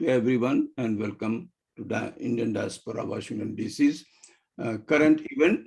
to everyone and welcome to Indian Diaspora Washington DC's current event.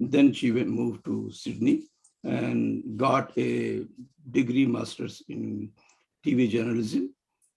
Then she moved to Sydney and got a degree masters in TV journalism,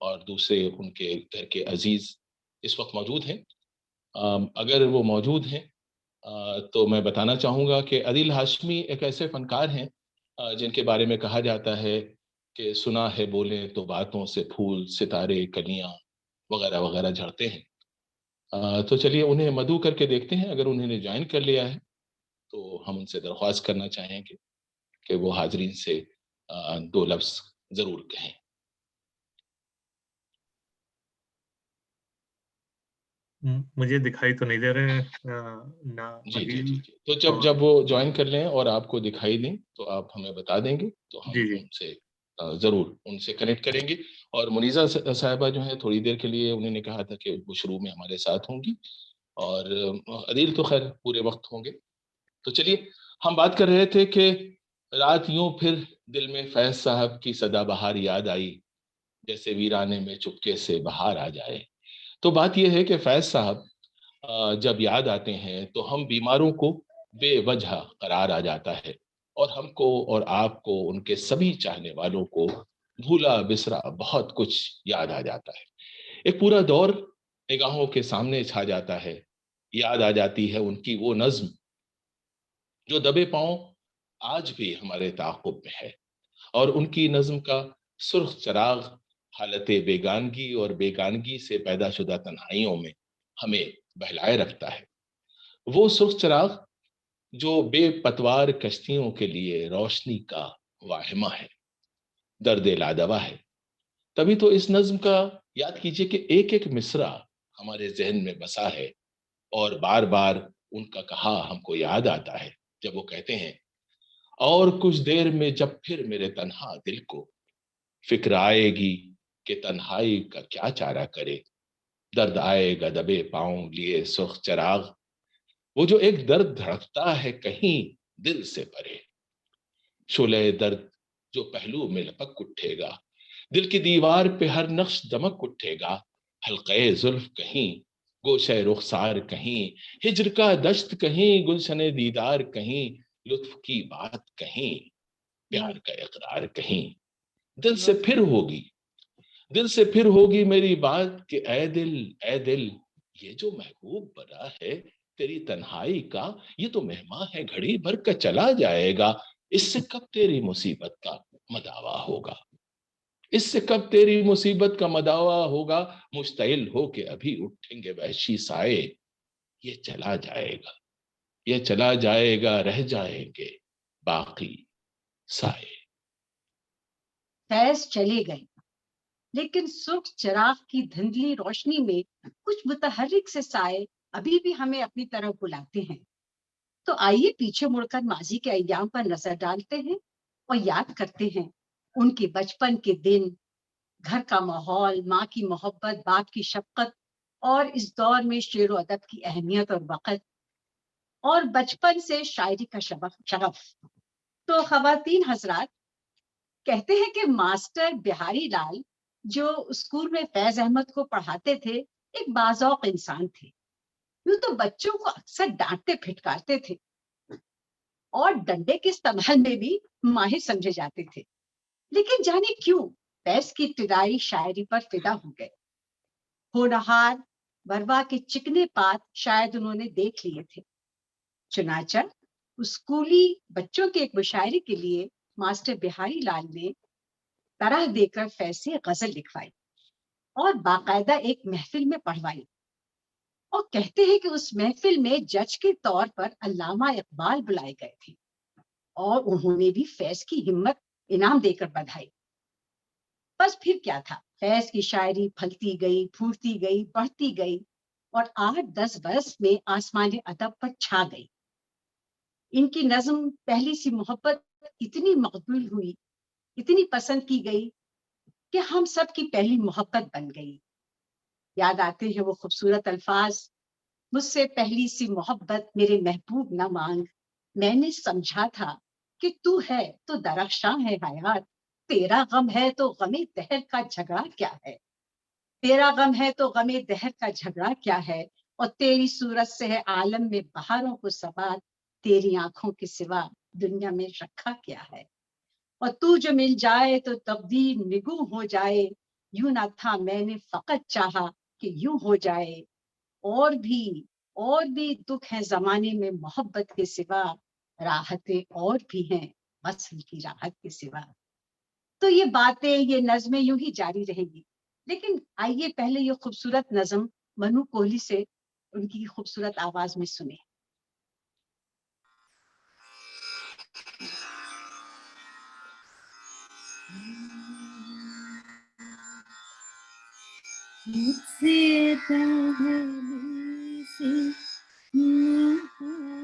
اور دوسرے ان کے گھر کے عزیز اس وقت موجود ہیں. اگر وہ موجود ہیں تو میں بتانا چاہوں گا کہ عدیل ہاشمی ایک ایسے فنکار ہیں جن کے بارے میں کہا جاتا ہے کہ سنا ہے بولیں تو باتوں سے پھول ستارے کلیاں وغیرہ وغیرہ جھڑتے ہیں. تو چلیے انہیں مدعو کر کے دیکھتے ہیں. اگر انہوں نے جوائن کر لیا ہے تو ہم ان سے درخواست کرنا چاہیں گے کہ وہ حاضرین سے دو لفظ ضرور کہیں. مجھے دکھائی تو نہیں دے رہے نہ جی جی عدیل. جی جی تو جب وہ جوائن کر لیں اور آپ کو دکھائی دیں تو آپ ہمیں بتا دیں گے تو ہم جی جی ان سے ضرور ان سے کنیکٹ کریں گے. اور منیزہ صاحبہ جو ہیں تھوڑی دیر کے لیے انہوں نے کہا تھا کہ وہ شروع میں ہمارے ساتھ ہوں گی اور عدیل تو خیر پورے وقت ہوں گے. تو چلیے ہم بات کر رہے تھے کہ رات یوں پھر دل میں فیض صاحب کی سدا بہار یاد آئی جیسے ویرانے میں چپکے سے بہار آ جائے. تو بات یہ ہے کہ فیض صاحب جب یاد آتے ہیں تو ہم بیماروں کو بے وجہ قرار آ جاتا ہے اور ہم کو اور آپ کو ان کے سبھی چاہنے والوں کو بھولا بسرا بہت کچھ یاد آ جاتا ہے. ایک پورا دور نگاہوں کے سامنے چھا جاتا ہے. یاد آ جاتی ہے ان کی وہ نظم جو دبے پاؤں آج بھی ہمارے تعاقب میں ہے اور ان کی نظم کا سرخ چراغ حالت بیگانگی اور بیگانگی سے پیدا شدہ تنہائیوں میں ہمیں بہلائے رکھتا ہے. وہ سرخ چراغ جو بے پتوار کشتیوں کے لیے روشنی کا واہمہ ہے، درد لادوا ہے. تبھی تو اس نظم کا یاد کیجئے کہ ایک ایک مصرع ہمارے ذہن میں بسا ہے اور بار بار ان کا کہا ہم کو یاد آتا ہے جب وہ کہتے ہیں اور کچھ دیر میں جب پھر میرے تنہا دل کو فکر آئے گی کہ تنہائی کا کیا چارہ کرے، درد آئے گا دبے پاؤں لیے سرخ چراغ، وہ جو ایک درد دھڑکتا ہے کہیں دل سے پرے، شعلہ درد جو پہلو میں لپک اٹھے گا، دل کی دیوار پہ ہر نقش دمک اٹھے گا، حلقے زلف کہیں گوشہ رخسار کہیں ہجر کا دشت کہیں گلشن دیدار کہیں لطف کی بات کہیں پیار کا اقرار کہیں دل سے پھر ہوگی، دل سے پھر ہوگی میری بات کہ اے دل یہ جو محبوب بنا ہے تیری تنہائی کا، یہ تو مہمان ہے گھڑی بھر کا چلا جائے گا، اس سے کب تیری مصیبت کا مداوا ہوگا، اس سے کب تیری مصیبت کا مداوا ہوگا، مشتعل ہو کے ابھی اٹھیں گے وحشی سائے، یہ چلا جائے گا، یہ چلا جائے گا، رہ جائیں گے باقی سائے. فیض چلے گئے لیکن سرخ چراغ کی دھندلی روشنی میں کچھ متحرک سے سائے ابھی بھی ہمیں اپنی طرف بلاتے ہیں. تو آئیے پیچھے مڑ کر ماضی کے ایام پر نظر ڈالتے ہیں اور یاد کرتے ہیں ان کے بچپن کے دن، گھر کا ماحول، ماں کی محبت، باپ کی شفقت اور اس دور میں شعر و ادب کی اہمیت اور وقت اور بچپن سے شاعری کا شغف. تو خواتین حضرات، کہتے ہیں کہ ماسٹر بہاری لال جو اسکول میں فیض احمد کو پڑھاتے تھے ایک باذوق انسان تھے. یوں تو بچوں کو اکثر ڈانٹتے پھٹکارتے تھے اور ڈنڈے کے استعمال میں بھی ماہر سمجھے جاتے تھے، لیکن جانے کیوں فیض کی ابتدائی شاعری پر فدا ہو گئے. ہونہار بروا کے چکنے پات شاید انہوں نے دیکھ لیے تھے. چنانچہ اسکولی بچوں کے ایک مشاعرے کے لیے ماسٹر بہاری لال نے طرح دے کر فیض سے غزل لکھوائی اور باقاعدہ ایک محفل میں پڑھوائی. اور کہتے ہیں کہ اس محفل میں جج کے طور پر علامہ اقبال بلائے گئے تھے اور انہوں نے بھی فیض کی ہمت انعام دے کر بدھائی. بس پھر کیا تھا، فیض کی شاعری پھلتی گئی، پھوٹتی گئی، بڑھتی گئی اور 8-10 برس میں آسمان ادب پر چھا گئی. ان کی نظم پہلی سی محبت اتنی مقبول ہوئی، اتنی پسند کی گئی کہ ہم سب کی پہلی محبت بن گئی. یاد آتے ہیں وہ خوبصورت الفاظ، مجھ سے پہلی سی محبت میرے محبوب نہ مانگ، میں نے سمجھا تھا کہ تو ہے تو درخشاں ہے حیات، تیرا غم ہے تو غم دہر کا جھگڑا کیا ہے، تیرا غم ہے تو غم دہر کا جھگڑا کیا ہے، اور تیری صورت سے ہے عالم میں بہاروں کو سواد، تیری آنکھوں کے سوا دنیا میں رکھا کیا ہے، اور تو جو مل جائے تو تقدیر نگوں ہو جائے، یوں نہ تھا میں نے فقط چاہا کہ یوں ہو جائے، اور بھی دکھ ہیں زمانے میں محبت کے سوا، راحتیں اور بھی ہیں وصل کی راحت کے سوا۔ تو یہ باتیں، یہ نظمیں یوں ہی جاری رہیں گی، لیکن آئیے پہلے یہ خوبصورت نظم منو کوہلی سے ان کی خوبصورت آواز میں سنیں۔ مجھ سے پہلی سی محبت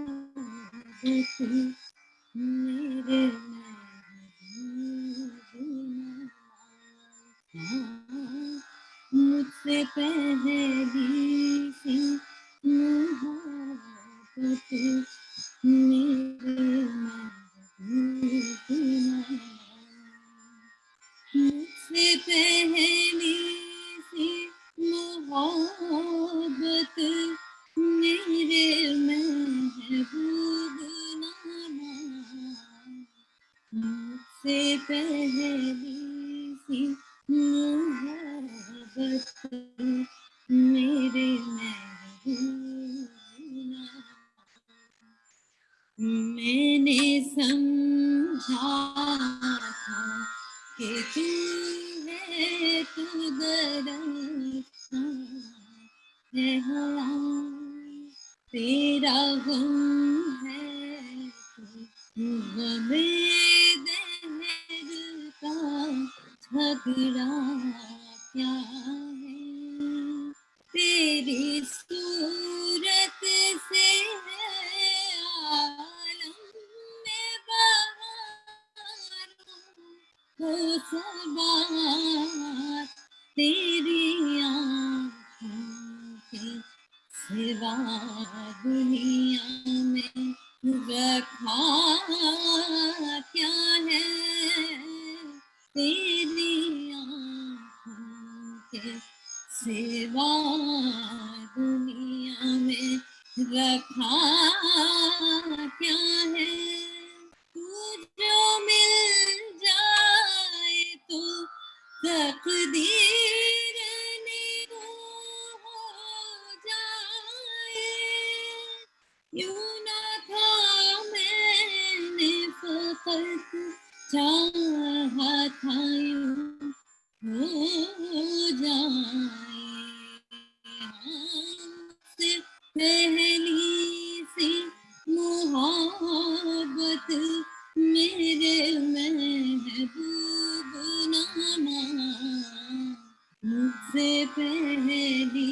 میرے مجھ سے پہلی سی محبت میرے مجھ سے پہلی سی محبت میرے محبوب ناما، مجھ سے پہلی سی محبت میرے محبوب ناما، میں نے سمجھا تھا کہ تو ہے، تو درخشاں ہے ہوا، تیرا غم ہے تو غم دہر کا جھگڑا کیا ہے، تیری صورت سے ہے عالم میں بہاروں کو سبا، تیری آنکھوں کے سوا دنیا میں رکھا کیا ہے، تیری آنکھوں کے سوا دنیا میں رکھا کیا ہے، تو جو مل جائے تو تقدیر نگاہ ہو جائے، یوں نہ تھا میں نے فقط چاہا تھا یوں ہو جائے، سے پہلی سی محبت میرے محبوب ناما، مجھ سے پہلی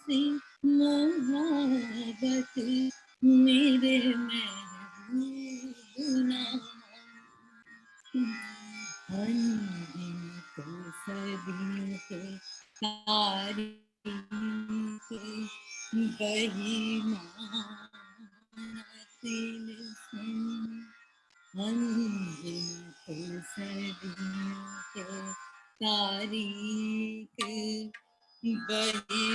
سی محبت میرے محبوب ناما، ان کو صدیوں کے تاریخ بہی طلسم، کو صدیوں کے تاریخ بہی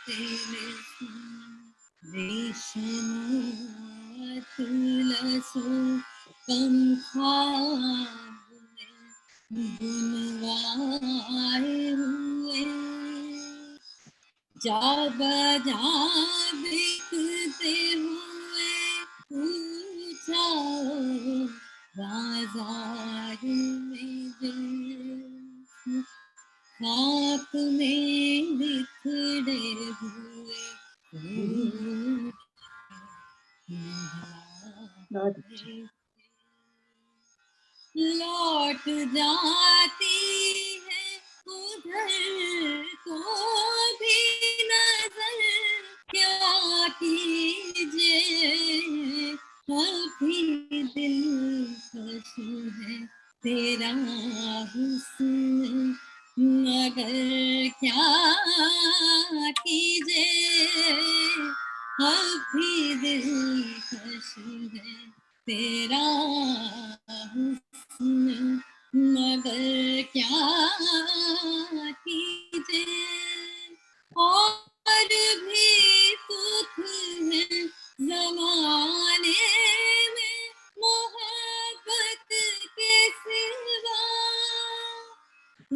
طلسم، ریشم اطلسوں کم خواب میں بنوائے ہوئے، جا بجا بکتے ہوئے پوچھا بازار میں جلوے، خاک میں بکھرے ہوئے بہت اچھا۔ لوٹ جاتی ہے ادھر کو بھی نظر، کیا کیجیے ابھی دل خوش ہے تیرا حسن، مگر کیا کیجیے ابھی دل خوش ہے تیرا حسن، مگر کیا کیجیے، اور بھی دکھ ہے زمانے میں محبت کے سوا،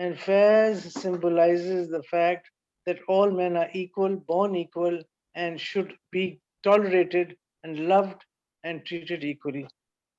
and fairs symbolizes the fact that all men are equal, born equal, and should be tolerated and loved and treated equally.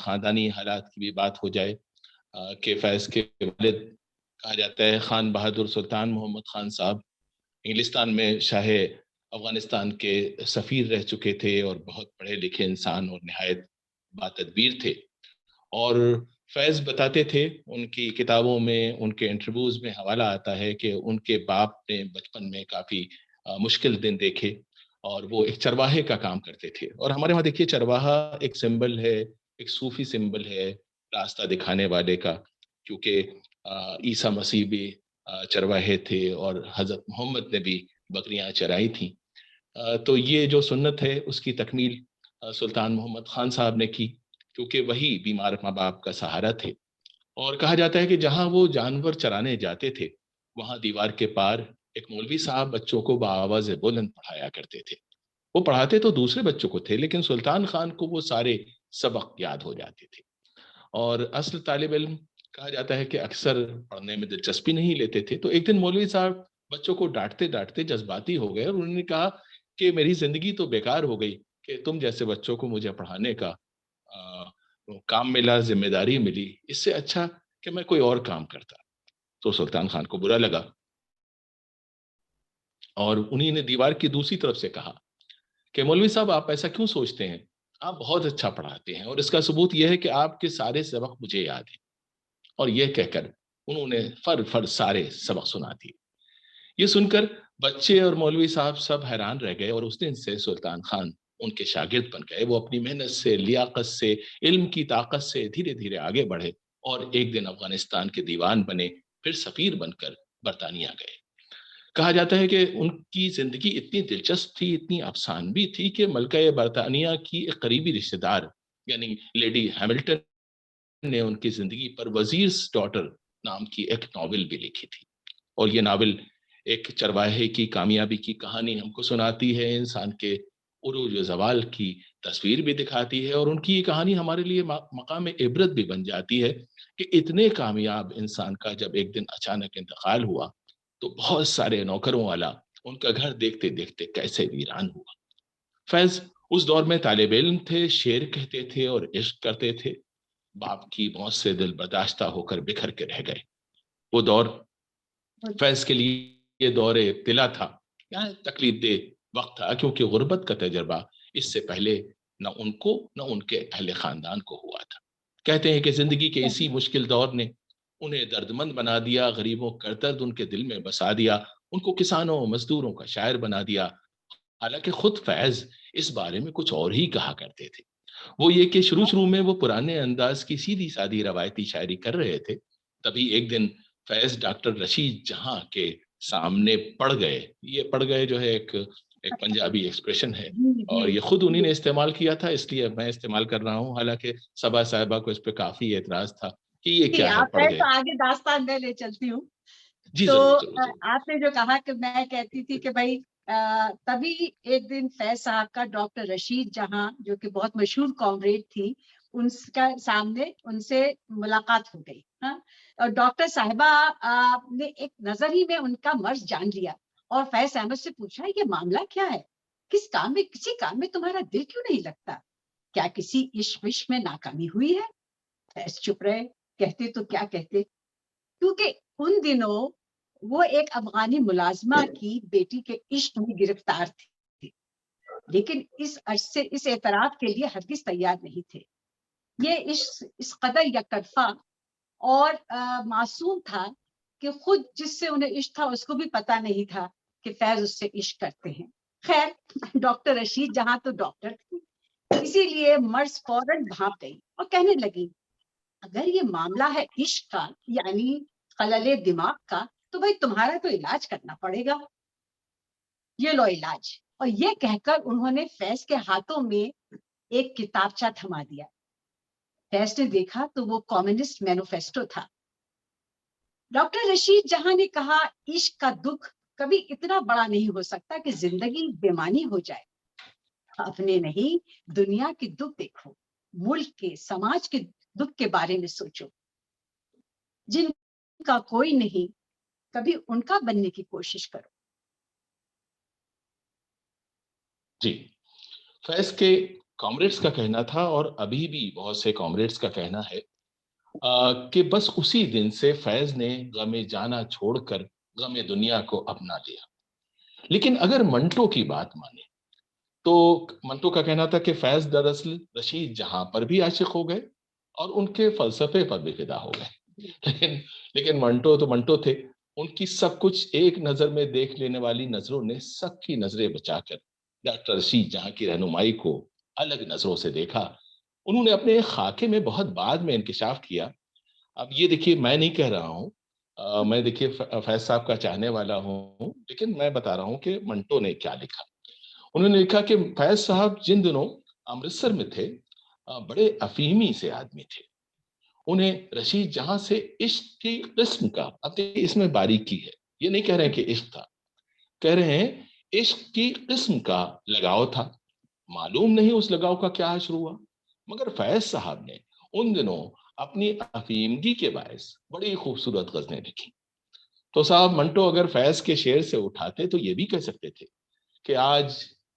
خاندانی حالات کی بھی بات ہو جائے کہ فیض کے والد کہا جاتا ہے خان بہادر سلطان محمد خان صاحب انگلستان میں شاہ افغانستان کے سفیر رہ چکے تھے اور بہت پڑھے لکھے انسان اور نہایت باتدبیر تھے. اور فیض بتاتے تھے، ان کی کتابوں میں، ان کے انٹرویوز میں حوالہ آتا ہے کہ ان کے باپ نے بچپن میں کافی مشکل دن دیکھے اور وہ ایک چرواہے کا کام کرتے تھے. اور ہمارے وہاں دیکھیے چرواہا ایک سمبل ہے، ایک صوفی سمبل ہے راستہ دکھانے والے کا، کیونکہ عیسیٰ مسیح بھی چرواہے تھے اور حضرت محمد نے بھی بکریاں چرائی تھیں. تو یہ جو سنت ہے اس کی تکمیل سلطان محمد خان صاحب نے کی، کیونکہ وہی بیمار ماں باپ کا سہارا تھے. اور کہا جاتا ہے کہ جہاں وہ جانور چرانے جاتے تھے وہاں دیوار کے پار ایک مولوی صاحب بچوں کو بآواز بلند پڑھایا کرتے تھے. وہ پڑھاتے تو دوسرے بچوں کو تھے، لیکن سلطان خان کو وہ سارے سبق یاد ہو جاتے تھے. اور اصل طالب علم کہا جاتا ہے کہ اکثر پڑھنے میں دلچسپی نہیں لیتے تھے. تو ایک دن مولوی صاحب بچوں کو ڈانٹتے ڈانٹتے جذباتی ہو گئے اور انہوں نے کہا کہ میری زندگی تو بیکار ہو گئی کہ تم جیسے بچوں کو مجھے پڑھانے کا کام ملا، ذمہ داری ملی، اس سے اچھا کہ میں کوئی اور کام کرتا. تو سلطان خان کو برا لگا اور انہی نے دیوار کی دوسری طرف سے کہا کہ مولوی صاحب آپ ایسا کیوں سوچتے ہیں، آپ بہت اچھا پڑھاتے ہیں اور اس کا ثبوت یہ ہے کہ آپ کے سارے سبق مجھے یاد ہیں. اور یہ کہہ کر انہوں نے فر سارے سبق سنا دیے. یہ سن کر بچے اور مولوی صاحب سب حیران رہ گئے اور اس دن سے سلطان خان ان کے شاگرد بن گئے. وہ اپنی محنت سے، لیاقت سے، علم کی طاقت سے دھیرے دھیرے آگے بڑھے اور ایک دن افغانستان کے دیوان بنے، پھر سفیر بن کر برطانیہ گئے. کہا جاتا ہے کہ ان کی زندگی اتنی دلچسپ تھی، اتنی افسانوی تھی کہ ملکہ برطانیہ کی ایک قریبی رشتہ دار یعنی لیڈی ہیملٹن نے ان کی زندگی پر وزیر's ڈاٹر نام کی ایک ناول بھی لکھی تھی. اور یہ ناول ایک چرواہے کی کامیابی کی کہانی ہم کو سناتی ہے، انسان کے عروج و زوال کی تصویر بھی دکھاتی ہے، اور ان کی یہ کہانی ہمارے لیے مقام عبرت بھی بن جاتی ہے کہ اتنے کامیاب انسان کا جب ایک دن اچانک انتقال ہوا تو بہت سارے نوکروں والا ان کا گھر دیکھتے دیکھتے کیسے ویران ہوا. فیض اس دور میں طالب علم تھے، شعر کہتے تھے اور عشق کرتے تھے. باپ کی موت سے دل برداشتہ ہو کر بکھر کے رہ گئے. وہ دور فیض کے لیے دور ابتلا تھا، یعنی تکلیف دہ وقت تھا، کیونکہ غربت کا تجربہ اس سے پہلے نہ ان کو نہ ان کے اہل خاندان کو ہوا تھا. کہتے ہیں کہ زندگی کے اسی مشکل دور نے انہیں دردمند بنا دیا، غریبوں کا درد ان کے دل میں بسا دیا، ان کو کسانوں و مزدوروں کا شاعر بنا دیا. حالانکہ خود فیض اس بارے میں کچھ اور ہی کہا کرتے تھے. وہ یہ کہ شروع میں وہ پرانے انداز کی سیدھی سادی روایتی شاعری کر رہے تھے. تبھی ایک دن فیض ڈاکٹر رشید جہاں کے سامنے پڑ گئے. یہ پڑ گئے جو ہے ایک پنجابی ایکسپریشن ہے اور یہ خود انہی نے استعمال کیا تھا، اس لیے میں استعمال کر رہا ہوں. حالانکہ صبا صاحبہ کو اس پہ کافی اعتراض تھا کہ یہ کیا ہے پڑ گئے. تو آگے داستان میں لے چلتی ہوں. جی تو ضرور. آپ نے جو کہا کہ میں کہتی تھی کہ بھائی تبھی ایک دن فیض صاحب کا ڈاکٹر رشید جہاں جو کہ بہت مشہور کامریڈ تھی، ان کا سامنے ان سے ملاقات ہو گئی. اور ڈاکٹر صاحبہ نے ایک نظر ہی میں ان کا مرض جان لیا اور فیض احمد سے پوچھا یہ معاملہ کیا ہے، کسی کام میں تمہارا دل کیوں نہیں لگتا، کیا کسی عشق میں ناکامی ہوئی ہے؟ فیض چپ رہے، کہتے تو کیا کہتے، کیونکہ ان دنوں وہ ایک افغانی ملازمہ کی بیٹی کے عشق میں گرفتار تھے، لیکن اس اعتراف کے لیے ہرگز تیار نہیں تھے. یہ عشق اس قدر یک طرفہ اور معصوم تھا کہ خود جس سے انہیں عشق تھا اس کو بھی پتا نہیں تھا کہ فیض اس سے عشق کرتے ہیں. خیر ڈاکٹر رشید جہاں تو ڈاکٹر تھی، اسی لیے مرض فوراً بھانپ گئی اور کہنے لگی اگر یہ معاملہ ہے عشق کا یعنی خلل دماغ کا تو بھائی تمہارا تو علاج کرنا پڑے گا، یہ لو علاج. اور یہ کہہ کر انہوں نے فیض کے ہاتھوں میں ایک کتابچہ تھما دیا. فیض نے دیکھا تو وہ کمیونسٹ مینیفیسٹو تھا. ڈاکٹر رشید جہاں نے کہا عشق کا دکھ کبھی اتنا بڑا نہیں ہو سکتا کہ زندگی بےمعنی ہو جائے. اپنے نہیں دنیا کے دکھ دیکھو، ملک کے سماج کے دکھ کے بارے میں سوچو، جن کا کوئی نہیں کبھی ان کا بننے کی کوشش کرو. جی فیض کے کامریڈس کا کہنا تھا اور ابھی بھی بہت سے کامریڈس کا کہنا ہے کہ بس اسی دن سے فیض نے غم جانا چھوڑ کر غم دنیا کو اپنا لیا. لیکن اگر منٹو کی بات مانے تو منٹو کا کہنا تھا کہ فیض دراصل رشید جہاں پر بھی عاشق ہو گئے اور ان کے فلسفے پر بھی فدا ہو گئے. لیکن منٹو تو منٹو تھے. ان کی سب کچھ ایک نظر میں دیکھ لینے والی نظروں نے سب کی نظریں بچا کر ڈاکٹر رشید جہاں کی رہنمائی کو الگ نظروں سے دیکھا. انہوں نے اپنے خاکے میں بہت بعد میں انکشاف کیا. اب یہ دیکھیے میں نہیں کہہ رہا ہوں میں دیکھیے فیض صاحب کا چاہنے والا ہوں، لیکن میں بتا رہا ہوں کہ منٹو نے کیا لکھا. انہوں نے لکھا کہ فیض صاحب جن دنوں امرتسر میں تھے بڑے افیمی سے آدمی تھے. انہیں رشید جہاں سے عشق کی قسم کا، اب اس میں باریکی ہے، یہ نہیں کہہ رہے ہیں کہ عشق تھا، کہہ رہے ہیں عشق کی قسم کا لگاؤ تھا. معلوم نہیں اس لگاؤ کا کیا حشر ہوا، مگر فیض صاحب نے ان دنوں اپنی افیمگی کے باعث بڑی خوبصورت غزلیں لکھی. تو صاحب منٹو اگر فیض کے شعر سے اٹھاتے تو یہ بھی کہہ سکتے تھے کہ آج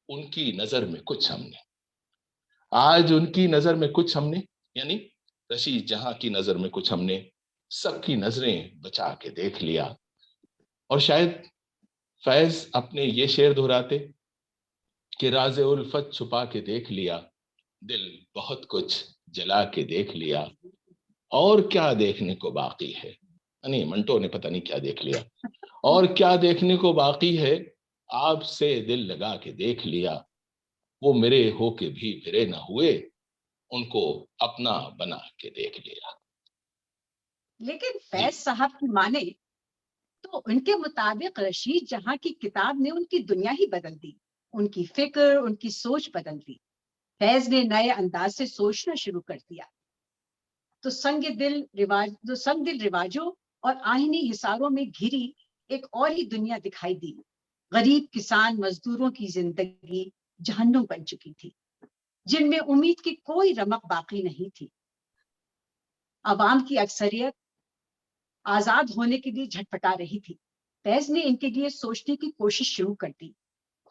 ان کی نظر میں کچھ ہم نے، آج ان کی نظر میں کچھ ہم نے، یعنی رشید جہاں کی نظر میں کچھ ہم نے سب کی نظریں بچا کے دیکھ لیا. اور شاید فیض اپنے یہ شعر دہراتے کہ راز الفت چھپا کے دیکھ لیا، دل بہت کچھ جلا کے دیکھ لیا، اور کیا دیکھنے کو باقی ہے. نہیں، منٹو نے پتہ نہیں کیا دیکھ لیا. اور کیا دیکھنے کو باقی ہے، آپ سے دل لگا کے دیکھ لیا، وہ میرے ہو کے بھی پھرے نہ ہوئے، ان کو اپنا بنا کے دیکھ لیا. لیکن فیض صاحب کی مانے تو ان کے مطابق رشید جہاں کی کتاب نے ان کی دنیا ہی بدل دی، ان کی فکر، ان کی سوچ بدل دی. فیض نے نئے انداز سے سوچنا شروع کر دیا تو سنگ دل رواجوں اور آئینی حصاروں میں گھری ایک اور ہی دنیا دکھائی دی. غریب کسان مزدوروں کی زندگی جہنم بن چکی تھی، جن میں امید کی کوئی رمق باقی نہیں تھی. عوام کی اکثریت آزاد ہونے کے لیے جھٹپٹا رہی تھی. فیض نے ان کے لیے سوچنے کی کوشش شروع کر دی.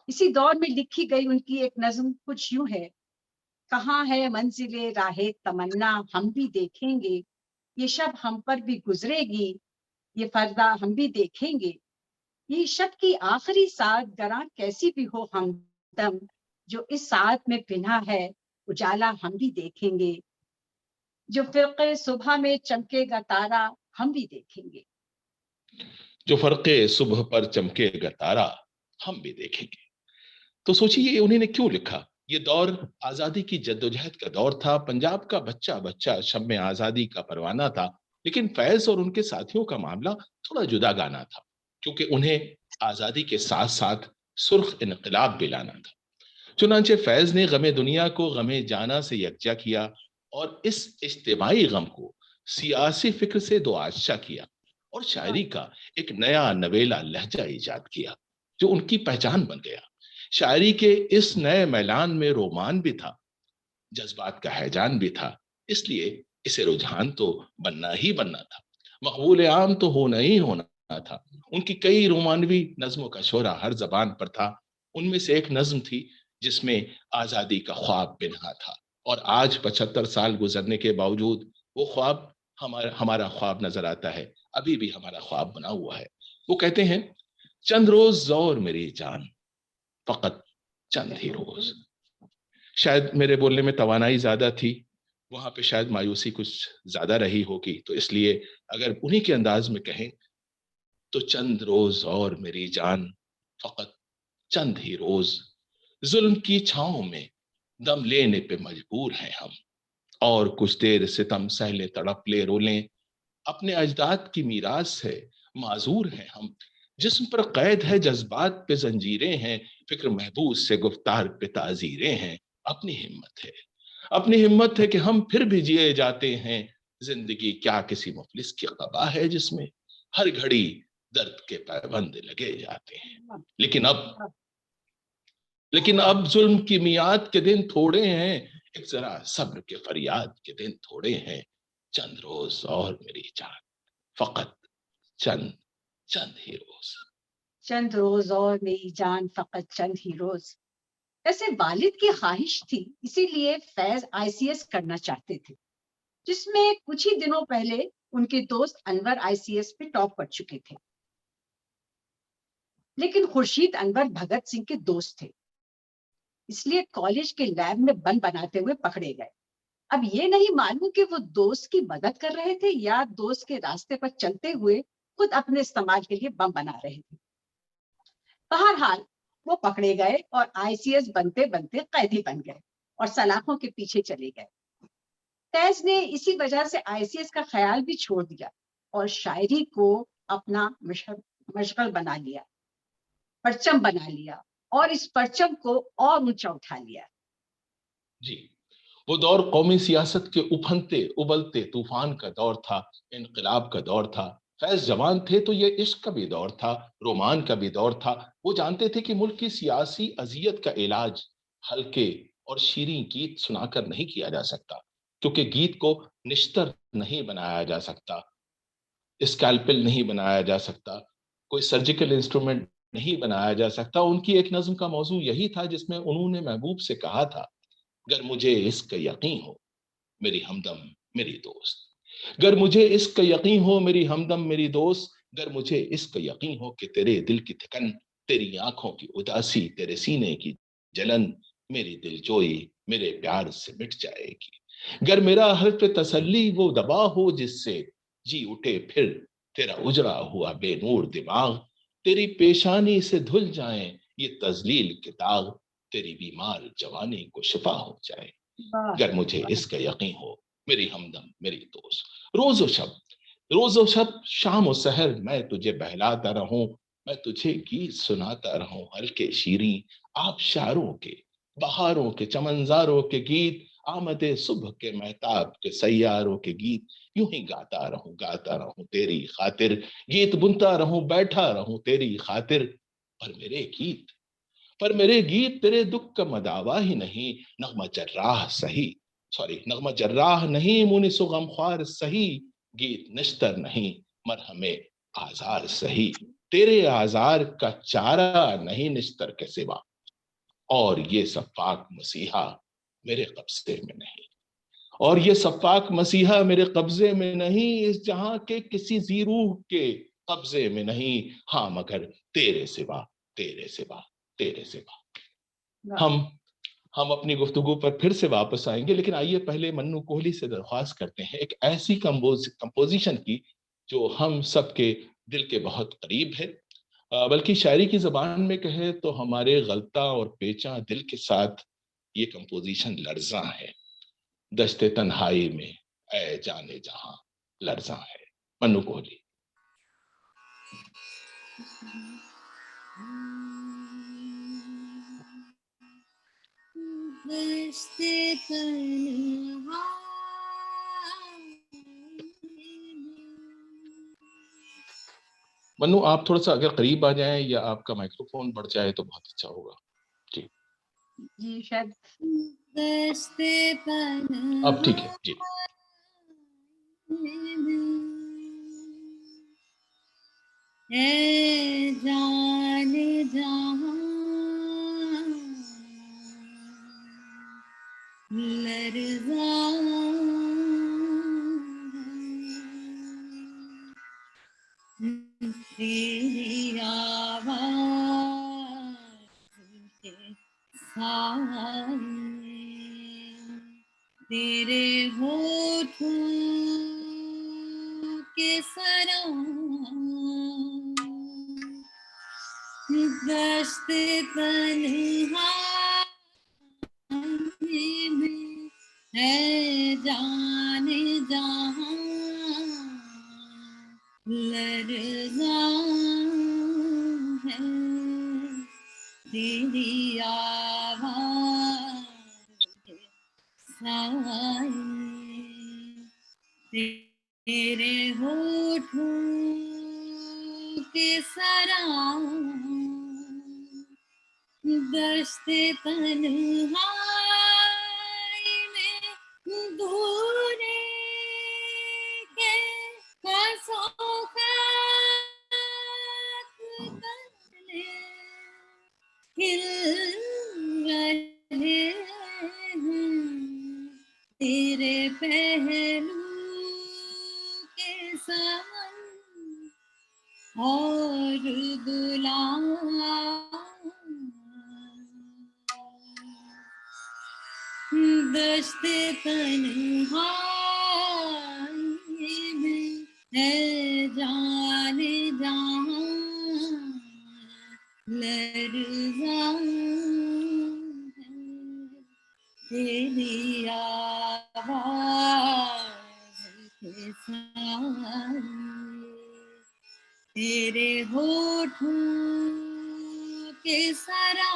اسی دور میں لکھی گئی ان کی ایک نظم کچھ یوں ہے: کہاں ہے منزل راہ تمنا ہم بھی دیکھیں گے، یہ شب ہم پر بھی گزرے گی، یہ فردا ہم بھی دیکھیں گے. یہ شب کی آخری ساعت گراں کیسی بھی ہو ہمدم، جو اس ساعت میں پنہا ہے اجالا ہم بھی دیکھیں گے. جو فرقے صبح میں چمکے گا تارا ہم بھی دیکھیں گے. جو فرقے صبح پر چمکے گا تارا ہم بھی دیکھیں گے. تو سوچیے انہوں نے کیوں لکھا. یہ دور آزادی کی جدوجہد کا دور تھا. پنجاب کا بچہ شب میں آزادی کا پروانہ تھا. لیکن فیض اور ان کے ساتھیوں کا معاملہ تھوڑا جدا گانا تھا، کیونکہ انہیں آزادی کے ساتھ ساتھ سرخ انقلاب بھی لانا تھا. چنانچہ فیض نے غم دنیا کو غم جانا سے یکجا کیا اور اس اجتماعی غم کو سیاسی فکر سے دوآشا کیا اور شاعری کا ایک نیا نویلا لہجہ ایجاد کیا جو ان کی پہچان بن گیا. شاعری کے اس نئے میلان میں رومان بھی تھا، جذبات کا ہیجان بھی تھا، اس لیے اسے رجحان تو بننا ہی بننا تھا، مقبول عام تو ہونا ہی ہونا تھا. ان کی کئی رومانوی نظموں کا شہرا ہر زبان پر تھا. ان میں سے ایک نظم تھی جس میں آزادی کا خواب پنہا تھا، اور آج 75 سال گزرنے کے باوجود وہ خواب ہمارا خواب نظر آتا ہے، ابھی بھی ہمارا خواب بنا ہوا ہے. وہ کہتے ہیں: چند روز اور میری جان، فقط چند ہی روز. شاید میرے بولنے میں توانائی زیادہ تھی، وہاں پہ شاید مایوسی کچھ زیادہ رہی ہوگی، تو اس لیے اگر انہی کے انداز میں کہیں تو چند روز اور میری جان، فقط چند ہی روز. ظلم کی چھاؤں میں دم لینے پہ مجبور ہیں ہم، اور کچھ دیر ستم سہ لیں، تڑپ لے رو لیں. اپنے اجداد کی میراث ہے معذور ہیں ہم، جسم پر قید ہے جذبات پہ زنجیریں ہیں، فکر محبوس سے گفتار پہ تعزیریں ہیں. اپنی ہمت ہے کہ ہم پھر بھی جیے جاتے ہیں. زندگی کیا کسی مفلس کی قبا ہے جس میں ہر گھڑی درد کے پیوند لگے جاتے ہیں. لیکن اب ظلم کی میعاد کے دن تھوڑے ہیں، ایک ذرا صبر کے فریاد کے دن تھوڑے ہیں. چند روز اور میری جان، فقط چند ہی روز. چند روز اور میری جان، فقط چند ہی روز. ایسے والد کی خواہش تھی، اسی لیے فیض ICS کرنا چاہتے تھے، جس میں کچھ ہی دنوں پہلے ان کے دوست انور ICS پہ ٹاپ کر چکے تھے۔ لیکن خورشید انور بھگت سنگھ کے دوست تھے، اس لیے کالج کے لیب میں بم بناتے ہوئے پکڑے گئے۔ اب یہ نہیں معلوم کہ وہ دوست کی مدد کر رہے تھے یا دوست کے راستے پر چلتے ہوئے خود اپنے استعمال کے لیے بم بنا رہے تھے۔ بہرحال وہ پکڑے گئے اور ICS بنتے بنتے قیدی بن گئے اور سلاخوں کے پیچھے چلے گئے۔ فیض نے اسی وجہ سے ICS کا خیال بھی چھوڑ دیا اور شاعری کو اپنا مشغل بنا لیا، پرچم بنا لیا اور اس پرچم کو اور اونچا اٹھا لیا۔ جی، وہ دور قومی سیاست کے ابھرتے ابلتے طوفان کا دور تھا، انقلاب کا دور تھا۔ فیض جوان تھے تو یہ عشق کا بھی دور تھا، رومان کا بھی دور تھا۔ وہ جانتے تھے کہ ملک کی سیاسی اذیت کا علاج ہلکے اور شیریں گیت سنا کر نہیں کیا جا سکتا، کیونکہ گیت کو نشتر نہیں بنایا جا سکتا، اسکیلپل نہیں بنایا جا سکتا، کوئی سرجیکل انسٹرومنٹ نہیں بنایا جا سکتا۔ ان کی ایک نظم کا موضوع یہی تھا جس میں انہوں نے محبوب سے کہا تھا، گر مجھے اس کا یقین ہو میری ہمدم میری دوست، گر مجھے اس کا یقین ہو میری ہمدم میری دوست، گر مجھے اس کا یقین ہو کہ تیرے دل کی تھکن، تیری آنکھوں کی اداسی، تیرے سینے کی جلن، میری دل جوئی میرے پیار سے مٹ جائے گی، گر میرا حرف تسلی وہ دبا ہو جس سے جی اٹھے پھر تیرا اجڑا ہوا بے نور دماغ، تیری پیشانی سے دھل جائیں یہ تذلیل کے داغ، تیری بیمار جوانی کو شفا ہو جائے، گر مجھے اس کا یقین ہو میری ہمدم میری دوست۔ روز و شب شام و سحر میں تجھے بہلاتا رہوں، میں تجھے گیت سناتا رہوں، ہلکے شیریں آبشاروں کے، بہاروں کے، چمنزاروں کے گیت، آمد صبح کے مہتاب کے سیاروں کے گیت، یوں ہی گاتا رہوں تیری خاطر، گیت بنتا رہوں بیٹھا رہوں تیری خاطر، پر میرے گیت تیرے دکھ کا مداوا ہی نہیں، نغمہ جراح نہیں مونس و غمخوار سہی، گیت نشتر نہیں مرہم آزار سہی، تیرے آزار کا چارہ نہیں نشتر کے سوا، اور یہ سفاک مسیحا میرے قبضے میں نہیں، اور یہ سفاک مسیحا میرے قبضے میں نہیں، اس جہاں کے کسی زیروح کے قبضے میں نہیں، ہاں مگر تیرے سوا تیرے سوا تیرے سوا۔ ہم اپنی گفتگو پر پھر سے واپس آئیں گے، لیکن آئیے پہلے منو کوہلی سے درخواست کرتے ہیں ایک ایسی کمپوزیشن کی جو ہم سب کے دل کے بہت قریب ہے، بلکہ شاعری کی زبان میں کہے تو ہمارے غلطاں اور پیچاں دل کے ساتھ یہ کمپوزیشن لرزاں ہے۔ دشت تنہائی میں اے جانے جہاں لرزاں ہے، منو کوہلی۔ دشت تنہا منو آپ تھوڑا سا اگر قریب آ جائیں یا آپ کا مائکرو فون بڑھ جائے تو بہت اچھا ہوگا۔ جی شاید دشت تنہا اب ٹھیک ہے جی۔ اے جان جہاں لرزاں تیری آواز کے سائے، تیرے ہونٹوں کے سران، دشت تنہا میں ہے جان جہاں لرزاں ہے، تیری آواز کے سائے، تیرے ہونٹوں کے سران، دشت تنہائی میں دھونے کے خسوں خط کر لے، کھل رہے اور غلام دشت تنہائی میں ہے جان جہاں لرزاں ہے تیری آواز کے سائے تیرے ہوٹھوں کے سرا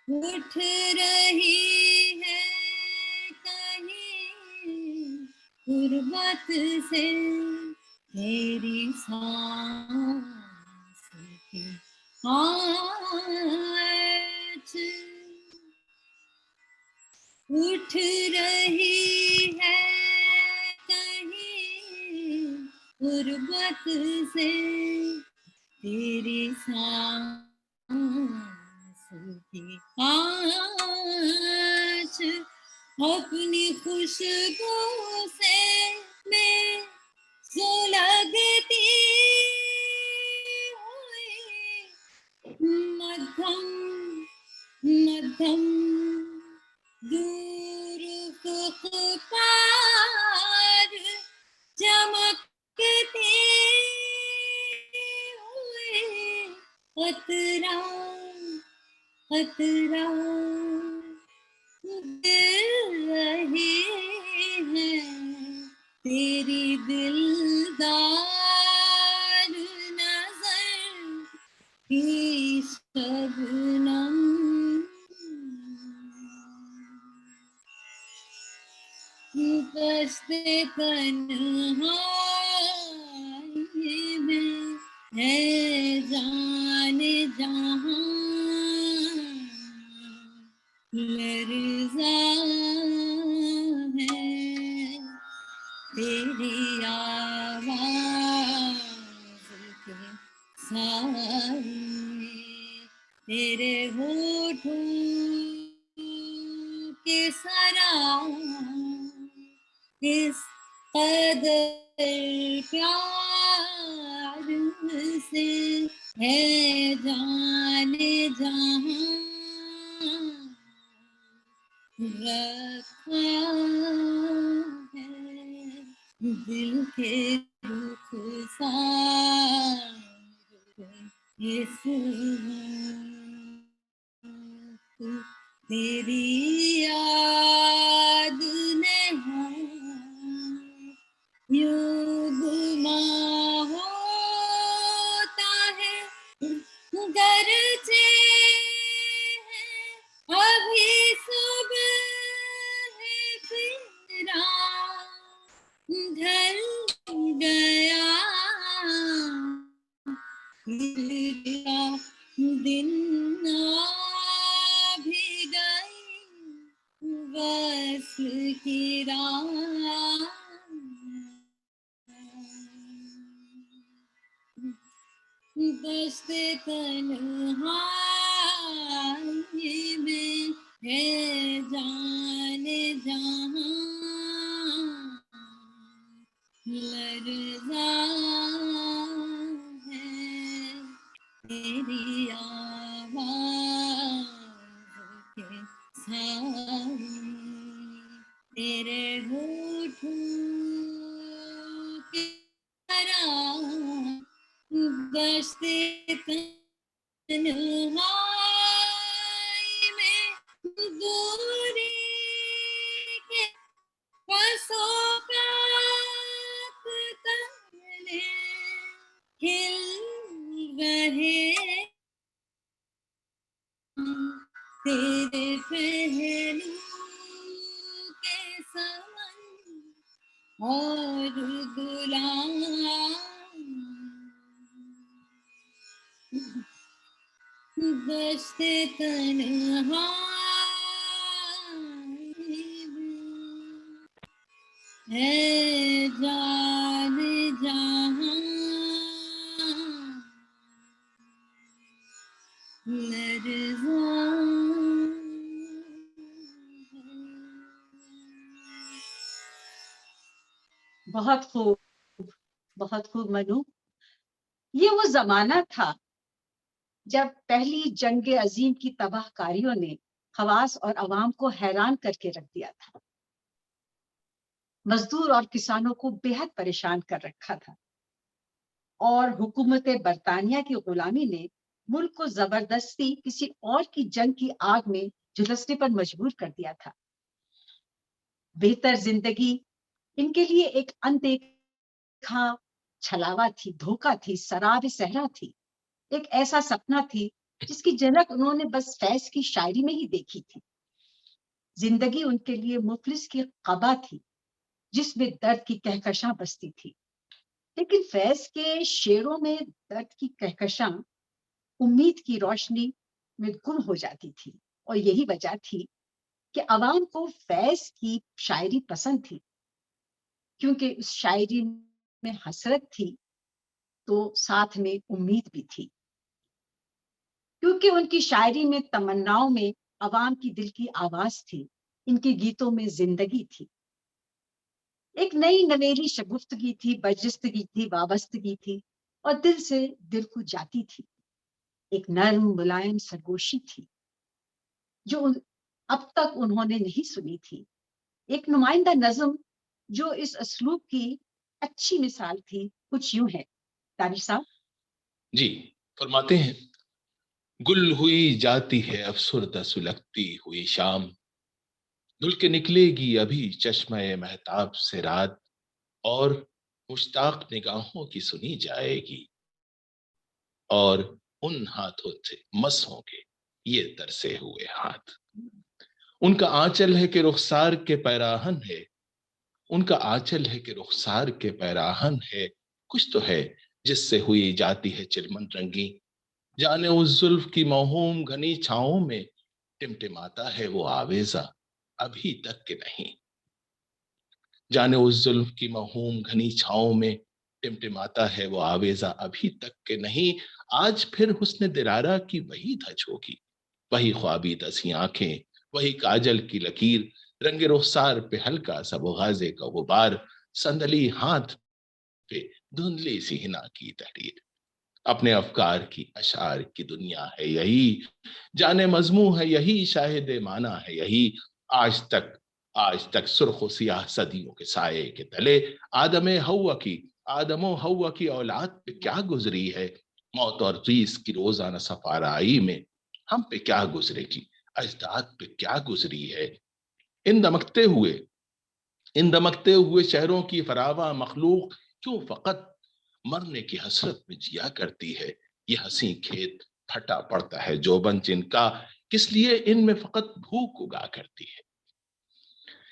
اٹھ رہی ہے کہیں غربت سے تیری سانس کی آنچ اٹھ رہی ہے کہیں غربت سے تیری سانس کی آنچ اپنی خوشبو سے میں سلگتی ہوئی مدھم مدھم دور افق پار چمکتی ہوئی قطرہ قطرہ گر رہی ہے تیری دلدار نظر کی شبنم دشت تنہائی میں ہے جان جہاں لرزاں ہے تیری آواز کے سائے تیرے ہوٹھوں کے سرا اس قدر پیار سے ہے جان جہاں رکھا ہے دل کے رخسار اس وقت تیری یاد نے یوں گماں ہوتا ہے گرچہ ابھی صبح فکرا ڈھل گیا دن بھی گئی وصل کی راہ دشت تنہائی میں ہے جان جہاں لرزاں ہے تیری آواز کے سائے تیرے ہوٹھوں کی طرح دشت تنہائی میں دوری کے فسوقات تلے کھل رہے تیرے پہلو کے سمن اور غلام دشت تنہائی میں ہے جان جہاں لرزاں بہت خوب منو. یہ وہ زمانہ تھا جب پہلی جنگ عظیم کی تباہ کاریوں نے خواص اور عوام کو حیران کر کے رکھ دیا تھا. مزدور اور کسانوں کو بے حد پریشان کر رکھا تھا، اور حکومت برطانیہ کی غلامی نے ملک کو زبردستی کسی اور کی جنگ کی آگ میں جھلسنے پر مجبور کر دیا تھا. بہتر زندگی ان کے لیے ایک اندیکھا چھلاوا تھی، دھوکہ تھی، سراب صحرا تھی، ایک ایسا سپنا تھی جس کی جھلک انہوں نے بس فیض کی شاعری میں ہی دیکھی تھی. زندگی ان کے لیے مفلس کی قبا تھی جس میں درد کی کہکشاں بستی تھی. لیکن فیض کے شعروں میں درد کی کہکشاں امید کی روشنی میں گم ہو جاتی تھی، اور یہی وجہ تھی کہ عوام کو فیض کی شاعری پسند تھی، کیونکہ اس شاعری میں حسرت تھی تو ساتھ میں امید بھی تھی، کیونکہ ان کی شاعری میں تمناؤں میں عوام کی دل کی آواز تھی، ان کے گیتوں میں زندگی تھی. ایک نئی نویلی شگفتگی تھی، برجستگی تھی، وابستگی تھی، اور دل سے دل کو جاتی تھی. ایک نرم ملائم سرگوشی تھی جو اب تک انہوں نے نہیں سنی تھی. ایک نمائندہ نظم جو اس اسلوب کی اچھی مثال تھی کچھ یوں ہے. طارق صاحب جی فرماتے ہیں، گل ہوئی جاتی ہے افسردہ سلگتی ہوئی شام، دھل کے نکلے گی ابھی چشمہ مہتاب سے رات، اور مشتاق نگاہوں کی سنی جائے گی، اور ان ہاتھوں سے مس ہوں گے یہ ترسے ہوئے ہاتھ. ان کا آنچل ہے کہ رخسار کے پیراہن ہے، ان کا آنچل ہے کہ رخسار کے پیراہن ہے، کچھ تو ہے جس سے ہوئی جاتی ہے چلمن رنگی، جانے اس زلف کی موہوم گھنی چھاؤں میں ٹمٹماتا ہے وہ آویزہ ابھی تک کہ نہیں. جانے اس زلف کی موہوم گھنی چھاؤں میں ٹمٹماتا ہے وہ آویزہ ابھی تک کہ نہیں. آج پھر حسن دلارا کی وہی دھج ہوگی، وہی خوابی دسی آنکھیں، وہی کاجل کی لکیر، رنگ رخسار پہ ہلکا سا وہ غازے کا غبار، سندلی ہاتھ پہ دھندلی سی ہنا کی تحریر. اپنے افکار کی اشعار کی دنیا ہے یہی، جانے مضموں ہے یہی، شاہد معنی ہے یہی. آج تک سرخ و سیاہ صدیوں کے سائے کے تلے آدم و حوا کی اولاد پہ کیا گزری ہے، موت اور ریس کی روزانہ سفارائی میں ہم پہ کیا گزرے گی، اجداد پہ کیا گزری ہے. ان دمکتے ہوئے شہروں کی فراواں مخلوق کیوں فقط مرنے کی حسرت میں جیا کرتی ہے. یہ حسین کھیت پھٹا پڑتا ہے جوبن جن کا، کس لیے ان میں فقط بھوک اگا کرتی ہے.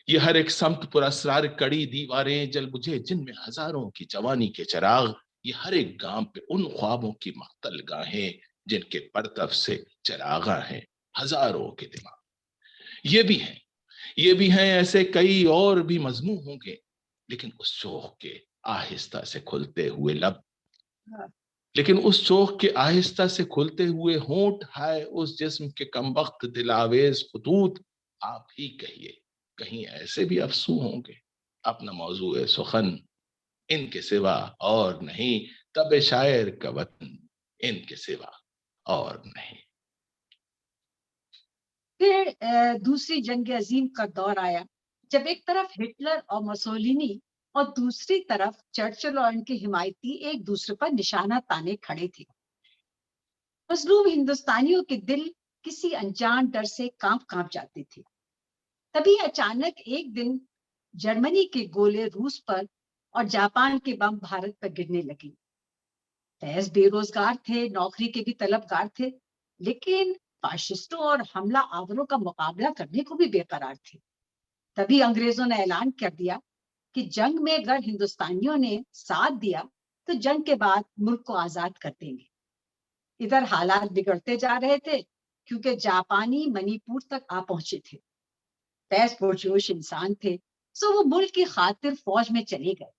یہ ہر ایک سمت پر اسرار کڑی دیواریں جل بجھے جن میں ہزاروں کی جوانی کے چراغ. یہ ہر ایک گام پہ ان خوابوں کی مختل گاہیں جن کے پرتف سے چراغاں ہیں ہزاروں کے دماغ. یہ بھی ہیں ایسے کئی اور بھی مضمون ہوں گے، لیکن اس شوق کے آہستہ سے کھلتے ہوئے لب، لیکن اس شوق کے آہستہ سے کھلتے ہوئے ہونٹ، ہائے اس جسم کے کم وقت دلاویز خطوط. آپ ہی کہیے کہیں ایسے بھی افسوں ہوں گے. اپنا موضوع سخن ان کے سوا اور نہیں، تب شاعر کا وطن ان کے سوا اور نہیں. پھر دوسری جنگ عظیم کا دور آیا جب ایک طرف ہٹلر اور مسولینی اور دوسری طرف چرچل اور ان کے حمایتی ایک دوسرے پر نشانہ تانے کھڑے تھے. مظلوم ہندوستانیوں کے دل کسی انجان ڈر سے کانپ جاتے تھے. تبھی اچانک ایک دن جرمنی کے گولے روس پر اور جاپان کے بم بھارت پر گرنے لگے. فیض بے روزگار تھے، نوکری کے بھی طلبگار تھے، لیکن فاشسٹوں اور حملہ آوروں کا مقابلہ کرنے کو بھی بے قرار تھے. تبھی انگریزوں نے اعلان کر دیا کہ جنگ میں اگر ہندوستانیوں نے ساتھ دیا تو جنگ کے بعد ملک کو آزاد کر دیں گے. ادھر حالات بگڑتے جا رہے تھے کیونکہ جاپانی منی پور تک آ پہنچے تھے. فیض پرجوش انسان تھے، سو وہ ملک کی خاطر فوج میں چلے گئے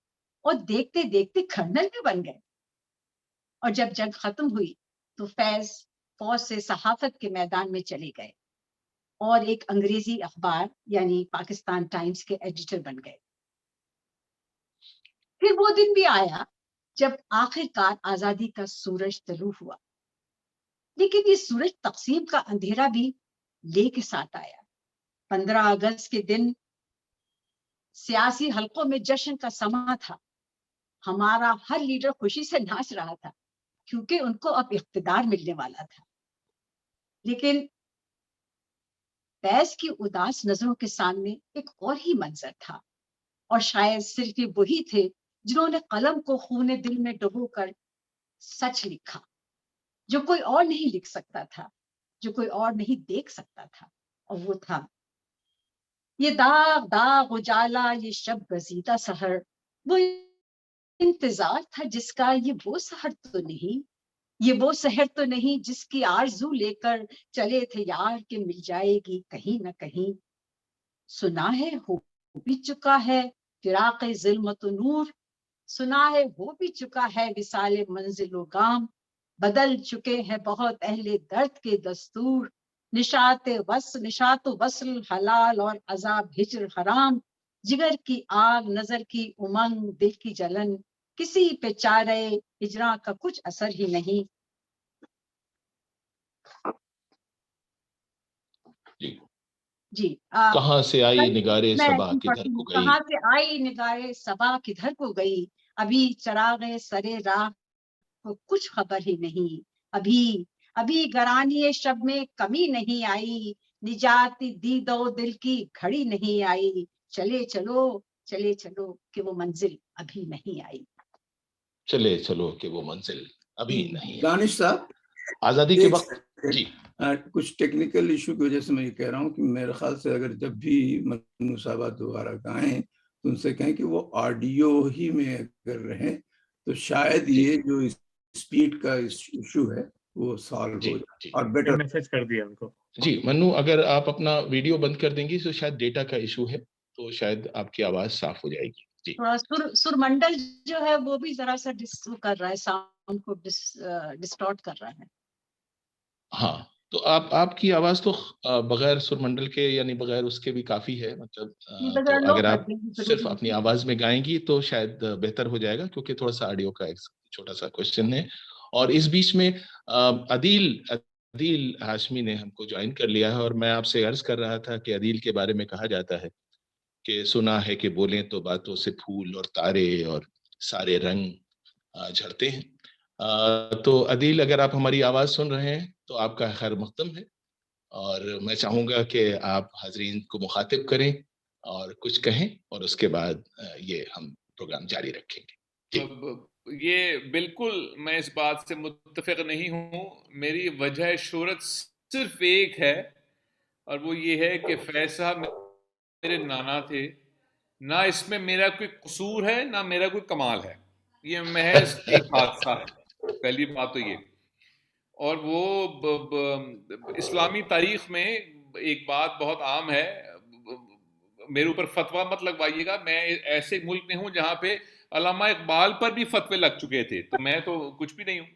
اور دیکھتے دیکھتے کرنل بھی بن گئے. اور جب جنگ ختم ہوئی تو فیض فوج سے صحافت کے میدان میں چلے گئے اور ایک انگریزی اخبار یعنی پاکستان ٹائمز کے ایڈیٹر بن گئے. پھر وہ دن بھی آیا جب آخرکار آزادی کا سورج طلوع ہوا، لیکن یہ سورج تقسیم کا اندھیرا بھی لے کے ساتھ آیا۔ 15 اگست کے دن سیاسی حلقوں میں جشن کا سما تھا۔ ہمارا ہر لیڈر خوشی سے ناچ رہا تھا کیونکہ ان کو اب اقتدار ملنے والا تھا، لیکن فیض کی اداس نظروں کے سامنے ایک اور ہی منظر تھا، اور شاید صرف یہ وہی تھے جنہوں نے قلم کو خون دل میں ڈبو کر سچ لکھا، جو کوئی اور نہیں لکھ سکتا تھا، جو کوئی اور نہیں دیکھ سکتا تھا، اور وہ تھا یہ داغ داغ اجالا، یہ شب گزیدہ سحر، وہ انتظار تھا جس کا یہ وہ سحر تو نہیں، یہ وہ سحر تو نہیں جس کی آرزو لے کر چلے تھے یار کہ مل جائے گی کہیں نہ کہیں۔ سنا ہے ہو بھی چکا ہے فراق ظلمت و نور، سنا ہے ہو بھی چکا ہے وصال منزل و گام، بدل چکے ہیں بہت اہل درد کے دستور، نشاط و وصل حلال اور عذاب ہجر حرام، جگر کی آگ نظر کی امنگ دل کی جلن، کسی پہ چارے ہجراں کا کچھ اثر ہی نہیں۔ جی کہاں سے آئی نگارے میں صبا کدھر کو گئی، کہاں سے آئی نگارے صبا کدھر کو گئی، ابھی چراغ سرے راہ کو کچھ خبر ہی نہیں، ابھی گرانی شب میں کمی نہیں آئی، نجات دید و دل کی گھڑی نہیں آئی، چلے چلو کہ وہ منزل ابھی نہیں آئی۔ چلے چلو کہ وہ منزل ابھی نہیں ہے۔ دانش صاحب آزادی کے وقت جی کچھ ٹیکنیکل ایشو کی وجہ سے میں یہ کہہ رہا ہوں کہ میرے خیال سے اگر جب بھی منو صاحبہ دوبارہ گائیں تو ان سے کہیں کہ وہ آڈیو ہی میں اگر رہیں تو شاید یہ جو اسپیڈ کا ایشو ہے وہ سالو ہو جائے اور بیٹر۔ میسج کر دیا ان کو۔ جی منو، اگر آپ اپنا ویڈیو بند کر دیں گی تو شاید ڈیٹا کا ایشو ہے، تو شاید آپ کی آواز صاف ہو جائے گی۔ جی تھوڑا سر منڈل جو ہے وہ بھی ذرا سا کر رہا ہے، ساؤنڈ کو ڈسٹارٹ کر رہا ہے۔ ہاں، تو آپ کی آواز تو بغیر سرمنڈل کے یعنی بغیر اس کے بھی کافی ہے، مطلب تو اگر آپ صرف اپنی آواز میں گائیں گی تو شاید بہتر ہو جائے گا، کیونکہ تھوڑا سا آڈیو کا ایک چھوٹا سا کوشچن ہے۔ اور اس بیچ میں عدیل ہاشمی نے ہم کو جوائن کر لیا ہے، اور میں آپ سے عرض کر رہا تھا کہ عدیل کے بارے میں کہا جاتا ہے کہ سنا ہے کہ بولیں تو باتوں سے پھول اور تارے اور سارے رنگ جھڑتے ہیں۔ تو عدیل، اگر آپ ہماری آواز سن رہے ہیں تو آپ کا خیر مقدم ہے، اور میں چاہوں گا کہ آپ حاضرین کو مخاطب کریں اور کچھ کہیں، اور اس کے بعد یہ ہم پروگرام جاری رکھیں گے۔ یہ بالکل میں اس بات سے متفق نہیں ہوں۔ میری وجہ شہرت صرف ایک ہے، اور وہ یہ ہے کہ فیض صاحب میرے نانا تھے، نہ اس میں میرا کوئی قصور ہے نہ میرا کوئی کمال ہے، یہ محض ایک حادثہ ہے، پہلی بات تو یہ۔ اور وہ اسلامی تاریخ میں ایک بات بہت عام ہے، میرے اوپر فتویٰ مت لگوائیے گا، میں ایسے ملک میں ہوں جہاں پہ علامہ اقبال پر بھی فتوے لگ چکے تھے، تو میں تو کچھ بھی نہیں ہوں۔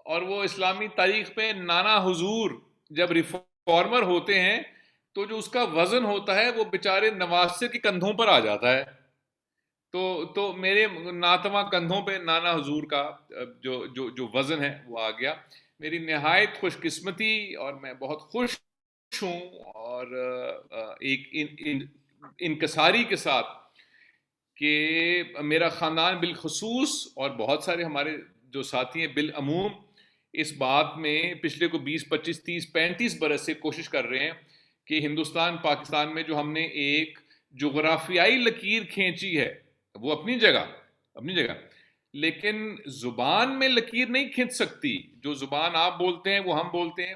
اور وہ اسلامی تاریخ میں نانا حضور جب ریفارمر ہوتے ہیں تو جو اس کا وزن ہوتا ہے وہ بیچارے نواسے کے کندھوں پر آ جاتا ہے، تو میرے ناتواں کندھوں پہ نانا حضور کا جو وزن ہے وہ آ گیا۔ میری نہایت خوش قسمتی، اور میں بہت خوش ہوں اور ایک انکساری کے ساتھ کہ میرا خاندان بالخصوص اور بہت سارے ہمارے جو ساتھی ہیں بالعموم اس بات میں پچھلے کو 20 25 30 35 برس سے کوشش کر رہے ہیں کہ ہندوستان پاکستان میں جو ہم نے ایک جغرافیائی لکیر کھینچی ہے وہ اپنی جگہ لیکن زبان میں لکیر نہیں کھینچ سکتی۔ جو زبان آپ بولتے ہیں وہ ہم بولتے ہیں۔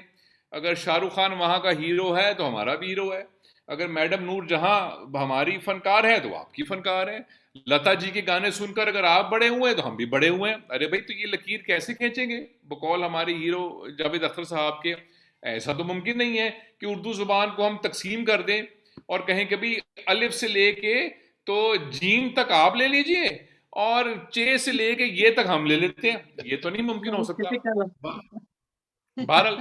اگر شاہ رخ خان وہاں کا ہیرو ہے تو ہمارا بھی ہیرو ہے، اگر میڈم نور جہاں ہماری فنکار ہے تو آپ کی فنکار ہے، لتا جی کے گانے سن کر اگر آپ بڑے ہوئے تو ہم بھی بڑے ہوئے ہیں۔ ارے بھائی، تو یہ لکیر کیسے کھینچیں گے بقول ہمارے ہیرو جاوید اختر صاحب کے؟ ایسا تو ممکن نہیں ہے کہ اردو زبان کو ہم تقسیم کر دیں اور کہیں کہ بھی الف سے لے کے تو جیم تک آپ لے لیجئے اور چے سے لے کے یہ تک ہم لے لیتے ہیں، یہ تو نہیں ممکن ہو سکتا۔ بہرحال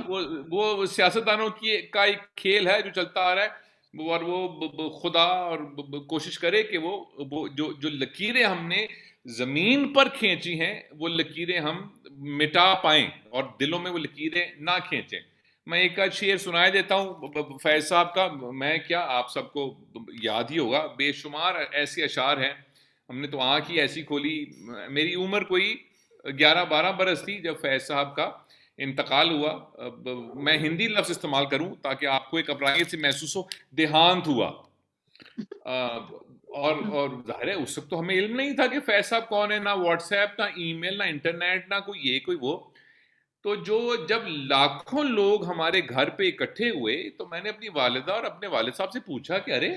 وہ سیاستدانوں کا ایک کھیل ہے جو چلتا آ رہا ہے۔ اور وہ خدا اور کوشش کرے کہ وہ جو لکیریں ہم نے زمین پر کھینچی ہیں وہ لکیریں ہم مٹا پائیں اور دلوں میں وہ لکیریں نہ کھینچیں. میں ایک آدھ شعر سنائے دیتا ہوں فیض صاحب کا. میں کیا آپ سب کو یاد ہی ہوگا, بے شمار ایسے اشعار ہیں. ہم نے تو آنکھ ہی ایسی کھولی. میری عمر کوئی 11-12 برس تھی جب فیض صاحب کا انتقال ہوا. میں ہندی لفظ استعمال کروں تاکہ آپ کو ایک اپرائیت سے محسوس ہو. دیہانت ہوا. اور ظاہر ہے اس وقت تو ہمیں علم نہیں تھا کہ فیض صاحب کون ہے, نہ واٹس ایپ, نہ ای میل, نہ انٹرنیٹ, نہ کوئی یہ کوئی وہ. تو جب لاکھوں لوگ ہمارے گھر پہ اکٹھے ہوئے تو میں نے اپنی والدہ اور اپنے والد صاحب سے پوچھا کہ ارے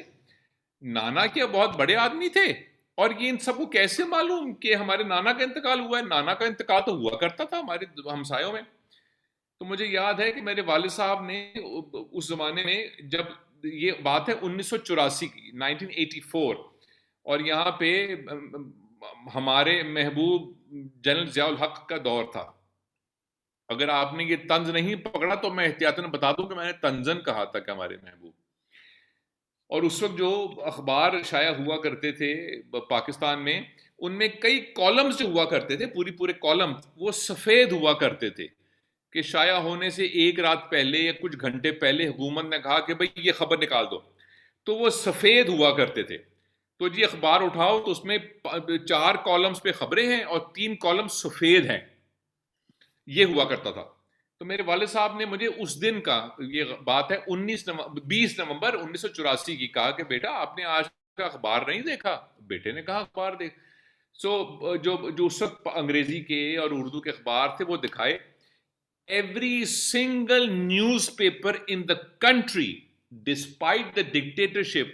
نانا کیا بہت بڑے آدمی تھے, اور یہ ان سب کو کیسے معلوم کہ ہمارے نانا کا انتقال ہوا ہے؟ نانا کا انتقال تو ہوا کرتا تھا ہمارے ہمسایوں میں. تو مجھے یاد ہے کہ میرے والد صاحب نے اس زمانے میں, جب یہ بات ہے 1984 کی, 1984, اور یہاں پہ ہمارے محبوب جنرل ضیاء الحق کا دور تھا. اگر آپ نے یہ طنز نہیں پکڑا تو میں احتیاطاً بتا دوں کہ میں نے طنزن کہا تھا کہ ہمارے محبوب. اور اس وقت جو اخبار شائع ہوا کرتے تھے پاکستان میں, ان میں کئی کالمز جو ہوا کرتے تھے, پورے کالم وہ سفید ہوا کرتے تھے کہ شائع ہونے سے ایک رات پہلے یا کچھ گھنٹے پہلے حکومت نے کہا کہ بھئی یہ خبر نکال دو, تو وہ سفید ہوا کرتے تھے. تو جی اخبار اٹھاؤ تو اس میں 4 کالمز پہ خبریں ہیں اور 3 کالمز سفید ہیں. یہ ہوا کرتا تھا. تو میرے والد صاحب نے مجھے اس دن کا, یہ بات ہے 20 نومبر 1984 کی, کہا کہ بیٹا آپ نے آج کا اخبار نہیں دیکھا؟ بیٹے نے کہا اخبار دیکھ. جو اس وقت انگریزی کے اور اردو کے اخبار تھے وہ دکھائے. Every single newspaper in the country, despite the dictatorship,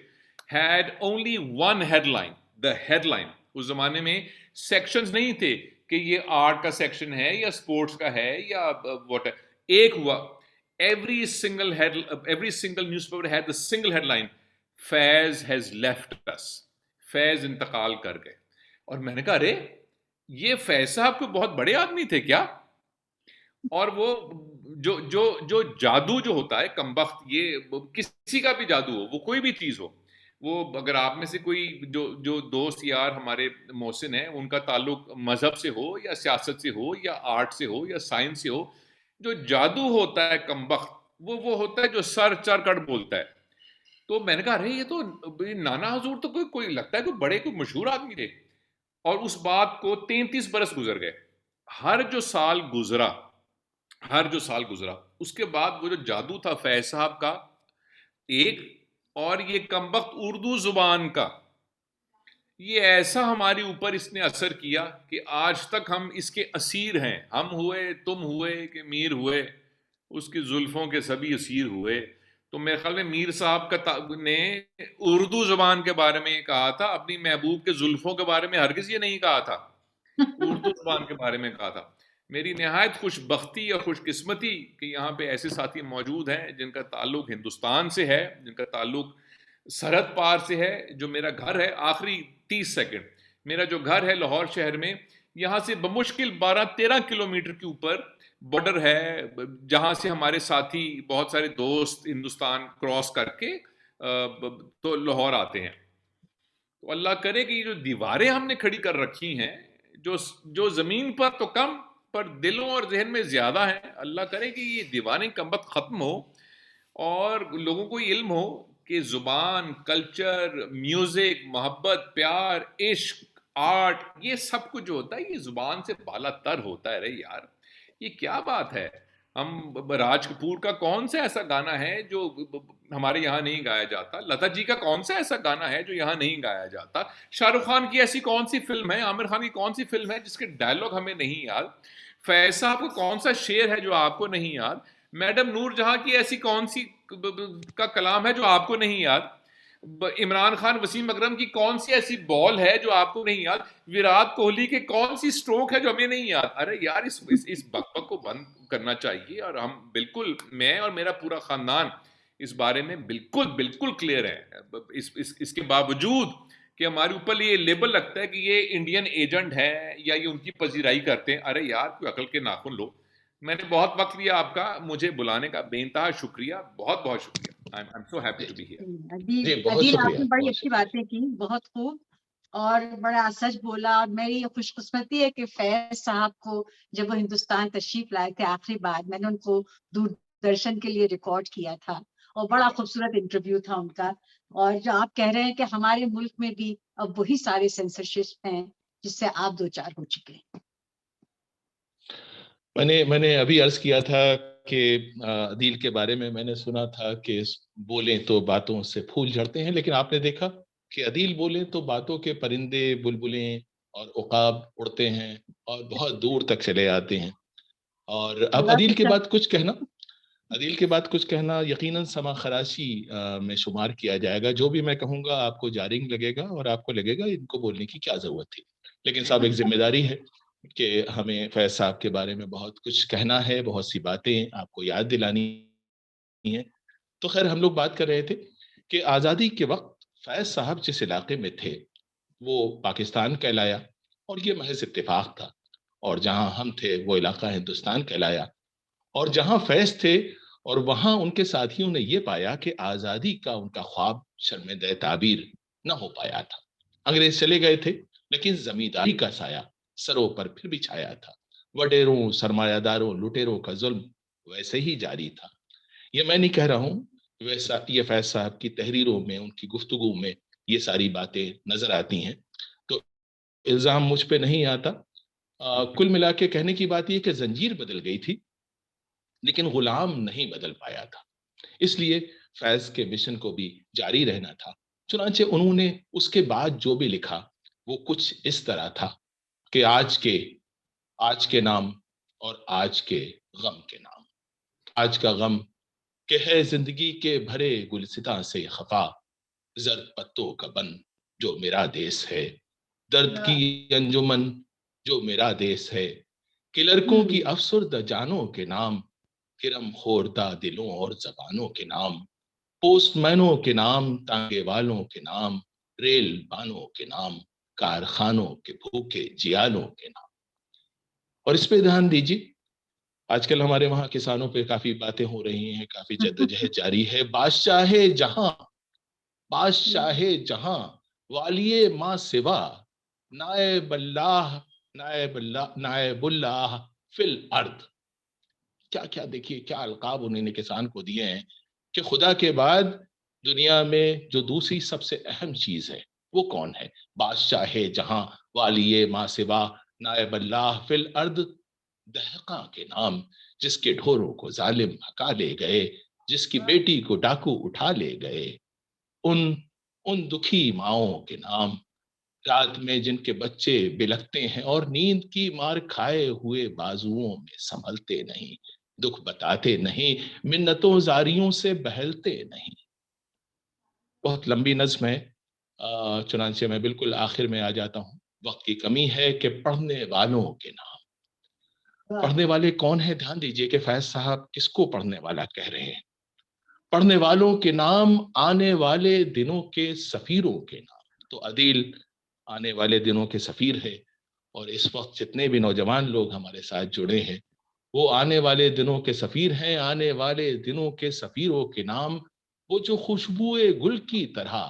had only one headline. The headline. اس زمانے میں سیکشنز نہیں تھے کہ یہ آرٹ کا سیکشن ہے یا سپورٹس کا ہے یا واٹ. ایک ہوا, every single newspaper had the single headline, Faiz has left us. فیض انتقال کر گئے. اور میں نے کہا ارے یہ فیض صاحب کوئی بہت بڑے آدمی تھے کیا؟ اور وہ جو جادو جو ہوتا ہے کمبخت, یہ کسی کا بھی جادو ہو, وہ کوئی بھی چیز ہو, وہ اگر آپ میں سے کوئی جو دوست یار ہمارے محسن ہیں ان کا تعلق مذہب سے ہو یا سیاست سے ہو یا آرٹ سے ہو یا سائنس سے ہو, جو جادو ہوتا ہے کمبخت وہ ہوتا ہے جو سر چر کٹ بولتا ہے. تو میں نے کہا ارے یہ تو نانا حضور تو کوئی لگتا ہے کوئی بڑے کوئی مشہور آدمی تھے. اور اس بات کو 33 برس گزر گئے. ہر جو سال گزرا اس کے بعد وہ جو جادو تھا فیض صاحب کا ایک, اور یہ کمبخت اردو زبان کا, یہ ایسا ہمارے اوپر اس نے اثر کیا کہ آج تک ہم اس کے اسیر ہیں. ہم ہوئے, تم ہوئے کہ میر ہوئے, اس کی زلفوں کے سبھی اسیر ہوئے. تو میرے خیال میں میر صاحب نے اردو زبان کے بارے میں کہا تھا, اپنی محبوب کے زلفوں کے بارے میں ہرگز یہ نہیں کہا تھا, اردو زبان کے بارے میں کہا تھا. میری نہایت خوش بختی اور خوش قسمتی کہ یہاں پہ ایسے ساتھی موجود ہیں جن کا تعلق ہندوستان سے ہے, جن کا تعلق سرحد پار سے ہے. جو میرا گھر ہے, آخری 30 سیکنڈ, میرا جو گھر ہے لاہور شہر میں, یہاں سے بمشکل 12-13 کلومیٹر کے اوپر بارڈر ہے, جہاں سے ہمارے ساتھی بہت سارے دوست ہندوستان کراس کر کے تو لاہور آتے ہیں. تو اللہ کرے کہ یہ جو دیواریں ہم نے کھڑی کر رکھی ہیں, جو زمین پر تو کم پر دلوں اور ذہن میں زیادہ ہیں, اللہ کرے کہ یہ دیواریں کمبخت ختم ہو اور لوگوں کو علم ہو کہ زبان, کلچر, میوزک, محبت, پیار, عشق, آرٹ, یہ سب کچھ جو ہوتا ہے یہ زبان سے بالا تر ہوتا ہے. رہے یار یہ کیا بات ہے. ہم راج کپور کا کون سا ایسا گانا ہے جو ہمارے یہاں نہیں گایا جاتا؟ لتا جی کا کون سا ایسا گانا ہے جو یہاں نہیں گایا جاتا؟ شاہ رخ خان کی ایسی کون سی فلم ہے؟ عامر خان کی کون سی فلم ہے جس کے ڈائلاگ ہمیں نہیں یاد؟ فیض صاحب کو کون سا شعر ہے جو آپ کو نہیں یاد؟ میڈم نور جہاں کی ایسی کون سی کا کلام ہے جو آپ کو نہیں یاد؟ عمران خان وسیم اکرم کی کون سی ایسی بال ہے جو آپ کو نہیں یاد؟ وراٹ کوہلی کے کون سی سٹروک ہے جو ہمیں نہیں یاد؟ ارے یار اس بک کو بند کرنا چاہیے. اور ہم بالکل, میں اور میرا پورا خاندان اس بارے میں بالکل کلیئر ہے. اس کے باوجود کہ ہمارے اوپر یہ لیبل لگتا ہے کہ یہ انڈین ایجنٹ ہے یا یہ ان کی پذیرائی کرتے ہیں. ارے یار کوئی عقل کے ناخن لو. میں نے بہت وقت لیا آپ کا، مجھے بلانے کا بے انتہا شکریہ، بہت بہت شکریہ. I'm so happy to be here. جی بہت عدیل شکریہ، آپ نے بڑی بہت اچھی شکریہ. باتیں کی، بہت خوب اور بڑا سچ بولا. اور میری یہ خوش قسمتی ہے کہ فیض صاحب کو جب وہ ہندوستان تشریف لائے تھے آخری بار، میں نے ان کو دوردرشن کے لیے ریکارڈ کیا تھا اور بڑا خوبصورت انٹرویو تھا ان کا. اور جو آپ کہہ رہے ہیں کہ ہمارے ملک میں بھی اب وہی سارے سینسرشپ ہیں جس سے آپ دو چار ہو چکے ہیں. میں نے ابھی عرض کیا تھا کہ عدیل کے بارے میں نے سنا تھا کہ بولیں تو باتوں سے پھول جھڑتے ہیں، لیکن آپ نے دیکھا کہ عدیل بولیں تو باتوں کے پرندے، بلبلیں اور عقاب اڑتے ہیں اور بہت دور تک چلے آتے ہیں. اور اب عدیل کے بعد کچھ کہنا یقیناً سما خراشی میں شمار کیا جائے گا. جو بھی میں کہوں گا آپ کو جارنگ لگے گا اور آپ کو لگے گا ان کو بولنے کی کیا ضرورت تھی. لیکن صاحب ایک ذمہ داری ہے کہ ہمیں فیض صاحب کے بارے میں بہت کچھ کہنا ہے، بہت سی باتیں آپ کو یاد دلانی ہیں. تو خیر ہم لوگ بات کر رہے تھے کہ آزادی کے وقت فیض صاحب جس علاقے میں تھے وہ پاکستان کہلایا اور یہ محض اتفاق تھا، اور جہاں ہم تھے وہ علاقہ ہندوستان کہلایا. اور جہاں فیض تھے اور وہاں ان کے ساتھیوں نے یہ پایا کہ آزادی کا ان کا خواب شرمندہ تعبیر نہ ہو پایا تھا. انگریز چلے گئے تھے لیکن زمینداری کا سایہ سروں پر پھر بھی چھایا تھا. وڈیروں، سرمایہ داروں، لٹیروں کا ظلم ویسے ہی جاری تھا. یہ میں نہیں کہہ رہا ہوں، ویسا یہ فیض صاحب کی تحریروں میں، ان کی گفتگو میں یہ ساری باتیں نظر آتی ہیں. تو الزام مجھ پہ نہیں آتا. کل ملا کے کہنے کی بات یہ کہ زنجیر بدل گئی تھی لیکن غلام نہیں بدل پایا تھا. اس لیے فیض کے مشن کو بھی جاری رہنا تھا. چنانچہ انہوں نے اس کے بعد جو بھی لکھا وہ کچھ اس طرح تھا کہ آج کے نام اور آج کے غم کے نام. آج کا غم کہ ہے زندگی کے بھرے گلستاں سے خفا، زرد پتوں کا بن جو میرا دیس ہے. درد کی انجمن جو میرا دیس ہے، کہ لڑکوں کی افسردہ جانوں کے نام، کرم خوردہ دلوں اور زبانوں کے نام، پوسٹ مینوں کے نام، تانگے والوں کے نام، ریل بانوں کے نام، کارخانوں کے بھوکے جیالوں کے نام. اور اس پہ دھیان دیجیے، آج کل ہمارے وہاں کسانوں پہ کافی باتیں ہو رہی ہیں، کافی جدوجہد جاری ہے. بادشاہ جہاں والیے ماں سوا، نائب اللہ فی الارض. کیا کیا دیکھیے کیا القاب انہوں نے کسان کو دیے ہیں کہ خدا کے بعد دنیا میں جو دوسری سب سے اہم چیز ہے وہ کون ہے؟ بادشاہ جہاں والیے ماں سوا، نائب اللہ فی الارض. دہقاں کے نام جس کے ڈھوروں کو ظالم ہکا لے گئے، جس کی بیٹی کو ڈاکو اٹھا لے گئے. ان دکھی ماؤں کے نام، رات میں جن کے بچے بلکتے ہیں اور نیند کی مار کھائے ہوئے بازوؤں میں سنبھلتے نہیں، دکھ بتاتے نہیں، منتوں زاریوں سے بہلتے نہیں. بہت لمبی نظم ہے، چنانچہ میں بالکل آخر میں آ جاتا ہوں. وقت کی کمی ہے کہ پڑھنے والوں کے نام. پڑھنے والے کون ہیں؟ دھیان دیجئے کہ فیض صاحب کس کو پڑھنے والا کہہ رہے ہیں. پڑھنے والوں کے نام، آنے والے دنوں کے سفیروں کے نام. تو عدیل آنے والے دنوں کے سفیر ہے، اور اس وقت جتنے بھی نوجوان لوگ ہمارے ساتھ جڑے ہیں وہ آنے والے دنوں کے سفیر ہیں. آنے والے دنوں کے سفیروں کے نام، وہ جو خوشبوئے گل کی طرح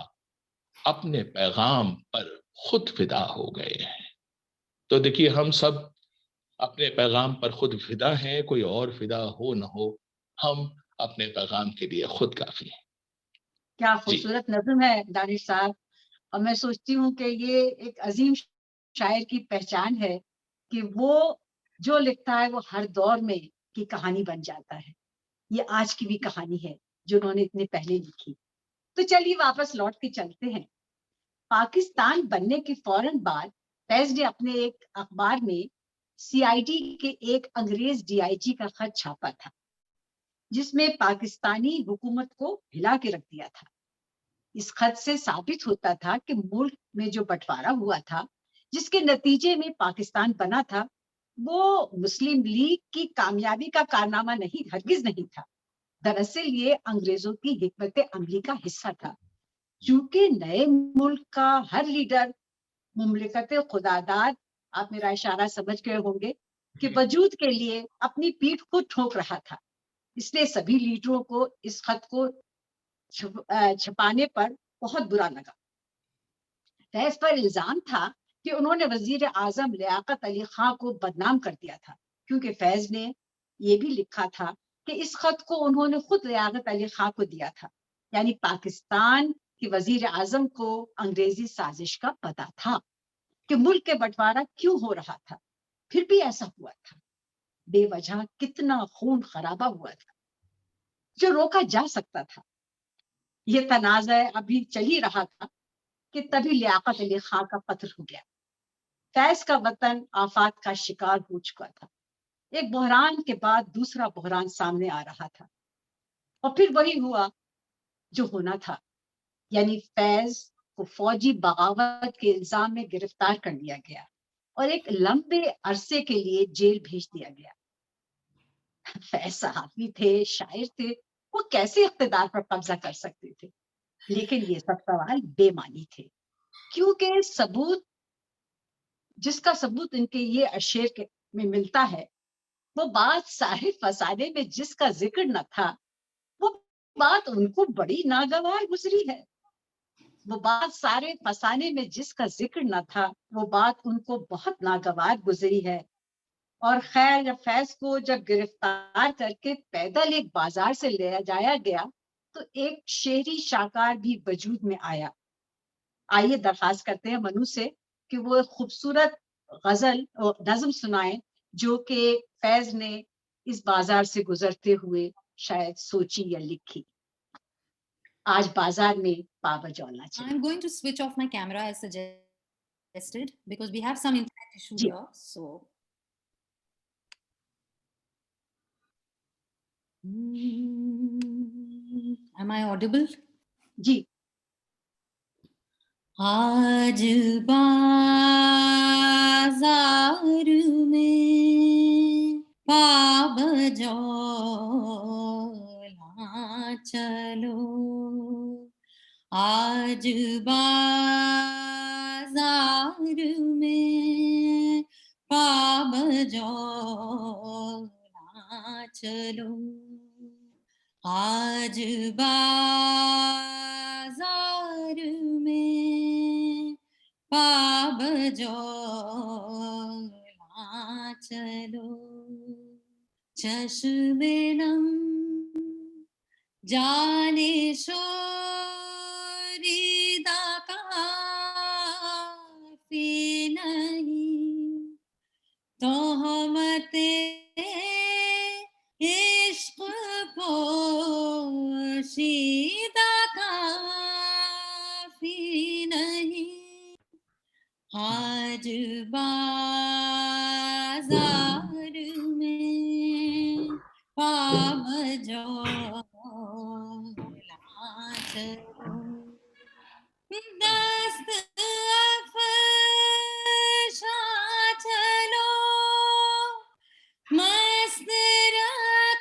اپنے پیغام پر خود فدا ہو گئے ہیں. تو دیکھیے ہم سب اپنے پیغام پر خود فدا ہیں، کوئی اور فدا ہو نہ ہو، ہم اپنے پیغام کے لیے خود کافی ہیں. کیا خوبصورت نظم ہے دانش صاحب. اور میں سوچتی ہوں کہ یہ ایک عظیم شاعر کی پہچان ہے کہ وہ جو لکھتا ہے وہ ہر دور میں کی کہانی بن جاتا ہے. یہ آج کی بھی کہانی ہے جو انہوں نے اتنے پہلے لکھی. تو چلیے واپس لوٹ کے چلتے ہیں. پاکستان بننے کے فوراً بعد فیض نے اپنے ایک اخبار میں سی آئی ڈی کے ایک انگریز ڈی آئی جی کا خط چھاپا تھا جس میں پاکستانی حکومت کو ہلا کے رکھ دیا تھا. اس خط سے ثابت ہوتا تھا کہ ملک میں جو بٹوارا ہوا تھا جس کے نتیجے میں پاکستان بنا تھا وہ مسلم لیگ کی کامیابی کا کارنامہ نہیں، ہرگز نہیں تھا. دراصل یہ انگریزوں کی حکمت عملی کا حصہ تھا. چونکہ نئے ملک کا ہر لیڈر مملکت خداداد، آپ میرا اشارہ سمجھ گئے ہوں گے، کہ وجود کے لیے اپنی پیٹھ کو ٹھوک رہا تھا. اس لیے سبھی لیڈروں کو اس خط کو چھپانے پر بہت برا لگا. فیض پر الزام تھا کہ انہوں نے وزیر اعظم لیاقت علی خان کو بدنام کر دیا تھا، کیونکہ فیض نے یہ بھی لکھا تھا کہ اس خط کو انہوں نے خود لیاقت علی خان کو دیا تھا. یعنی پاکستان کے وزیر اعظم کو انگریزی سازش کا پتہ تھا کہ ملک کے بٹوارا کیوں ہو رہا تھا. پھر بھی ایسا ہوا تھا. بے وجہ کتنا خون خرابہ ہوا تھا جو روکا جا سکتا تھا. یہ تنازع ابھی چل ہی رہا تھا کہ تبھی لیاقت علی خان کا قتل ہو گیا. فیض کا وطن آفات کا شکار ہو چکا تھا. ایک بحران کے بعد دوسرا بحران سامنے آ رہا تھا، اور پھر وہی ہوا جو ہونا تھا. یعنی فیض کو فوجی بغاوت کے الزام میں گرفتار کر لیا گیا اور ایک لمبے عرصے کے لیے جیل بھیج دیا گیا. فیض صحافی تھے، شاعر تھے، وہ کیسے اقتدار پر قبضہ کر سکتے تھے؟ لیکن یہ سب سوال بے معنی تھے، کیونکہ جس کا ثبوت ان کے یہ اشعار میں ملتا ہے وہ بات سارے فسانے میں جس کا ذکر نہ تھا وہ بات ان کو بڑی ناگوار گزری ہے. وہ بات سارے فسانے میں جس کا ذکر نہ تھا وہ بات ان کو بہت ناگوار گزری ہے. اور خیر فیض کو جب گرفتار کر کے پیدل ایک بازار سے لے جایا گیا تو ایک شعری شاہکار بھی وجود میں آیا. آئیے درخواست کرتے ہیں منو سے کہ وہ ایک خوبصورت غزل نظم سنائیں جو کہ فیض نے اس بازار سے گزرتے ہوئے شاید سوچی یا لکھی. آج بازار میں پاوا جولنا چاہیے. I'm going to switch off my camera as suggested because we have some internet issue G. here. So, am I audible? جی. آج بازار میں پاوا جولا چلو. آج بازار میں پاوا جولا چلو. آج بازار میں پاوا جولا چلو. چشم نم جانے شوریدہ کافی نہیں. تہمت عشق پوشیدہ کافی نہیں. آج بازار میں پاوا جولا چلو. دست افشاں چلو مست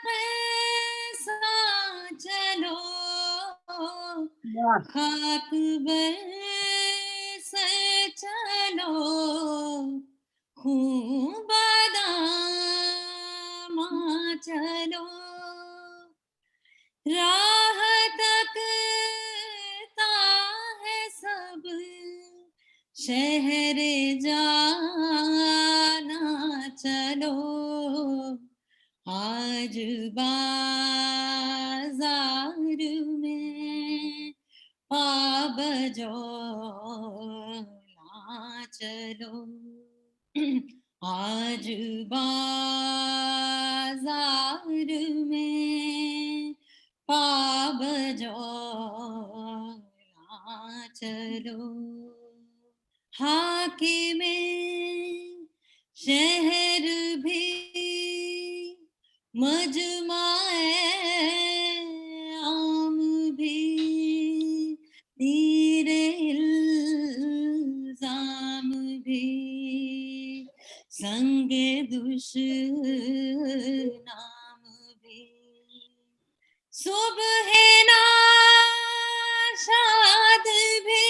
رقصاں چلو. خاک بر سے چلو خون بادام چلو. راہ تکتا ہے سب شہر جانا چلو. آج بازار میں پاوا جولا چلو. آج بازار میں پاوا جولا چلو. حاکم شہر بھی مجمع عام بھی تیر الزام بھی سنگ دشنام بھی. صبح ناشاد بھی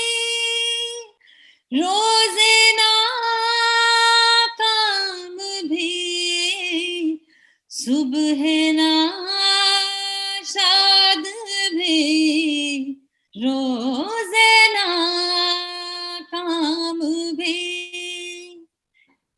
روز ناکام بھی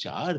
4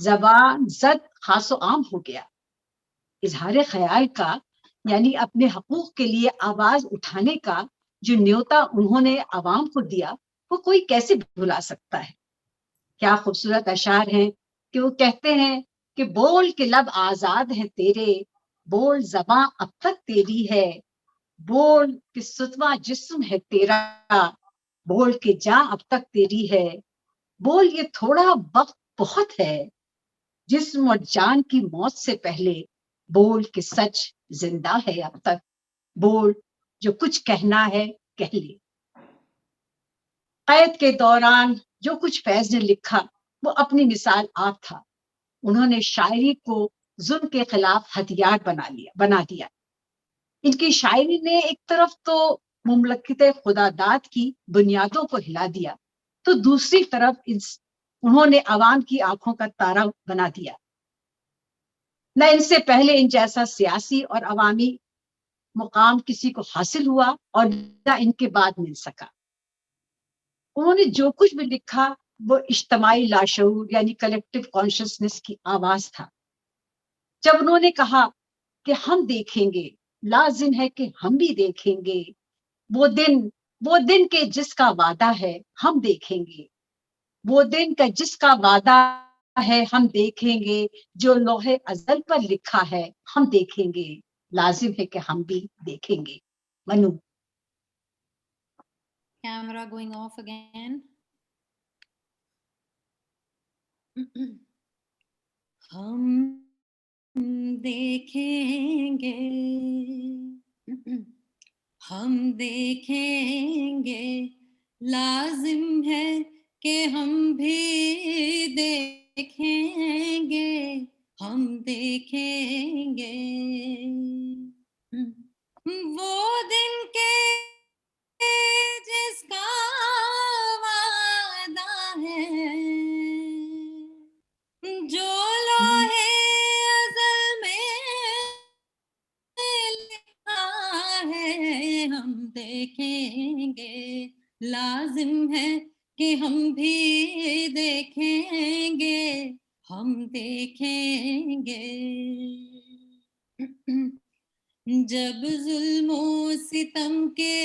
زبان زد خاص و عام ہو گیا. اظہار خیال کا یعنی اپنے حقوق کے لیے آواز اٹھانے کا جو نیوتا انہوں نے عوام کو دیا وہ کوئی کیسے بھلا سکتا ہے. کیا خوبصورت اشعار ہیں کہ وہ کہتے ہیں کہ بول کے لب آزاد ہیں تیرے، بول زباں اب تک تیری ہے، بول کہ ستواں جسم ہے تیرا، بول کے جاں اب تک تیری ہے، بول یہ تھوڑا وقت بہت ہے، جسم اور جان کی موت سے پہلے، بول کہ سچ زندہ ہے اب تک، بول جو کچھ کہنا ہے کہہ لے. قید کے دوران جو کچھ فیض نے لکھا وہ اپنی مثال آپ تھا. انہوں نے شاعری کو ظلم کے خلاف ہتھیار بنا دیا. ان کی شاعری نے ایک طرف تو مملکت خدا داد کی بنیادوں کو ہلا دیا تو دوسری طرف انہوں نے عوام کی آنکھوں کا تارا بنا دیا. نہ ان سے پہلے ان جیسا سیاسی اور عوامی مقام کسی کو حاصل ہوا اور نہ ان کے بعد مل سکا. انہوں نے جو کچھ بھی لکھا وہ اجتماعی لاشعور یعنی کلیکٹیو کانشسنس کی آواز تھا. جب انہوں نے کہا کہ ہم دیکھیں گے، لازم ہے کہ ہم بھی دیکھیں گے، وہ دن کے جس کا وعدہ ہے ہم دیکھیں گے، وہ دن کا جس کا وعدہ ہے ہم دیکھیں گے، جو لوح ازل پر لکھا ہے ہم دیکھیں گے، لازم ہے کہ ہم بھی دیکھیں گے. منو. Camera going off again. ہم دیکھیں گے، ہم دیکھیں گے، لازم ہے کہ ہم بھی دیکھیں گے، ہم دیکھیں گے. وہ دن کے جس کا وعدہ ہے، جو لوحے ازل میں لکھا ہے ہم دیکھیں گے، لازم ہے کہ ہم بھی دیکھیں گے، ہم دیکھیں گے. جب ظلم و ستم کے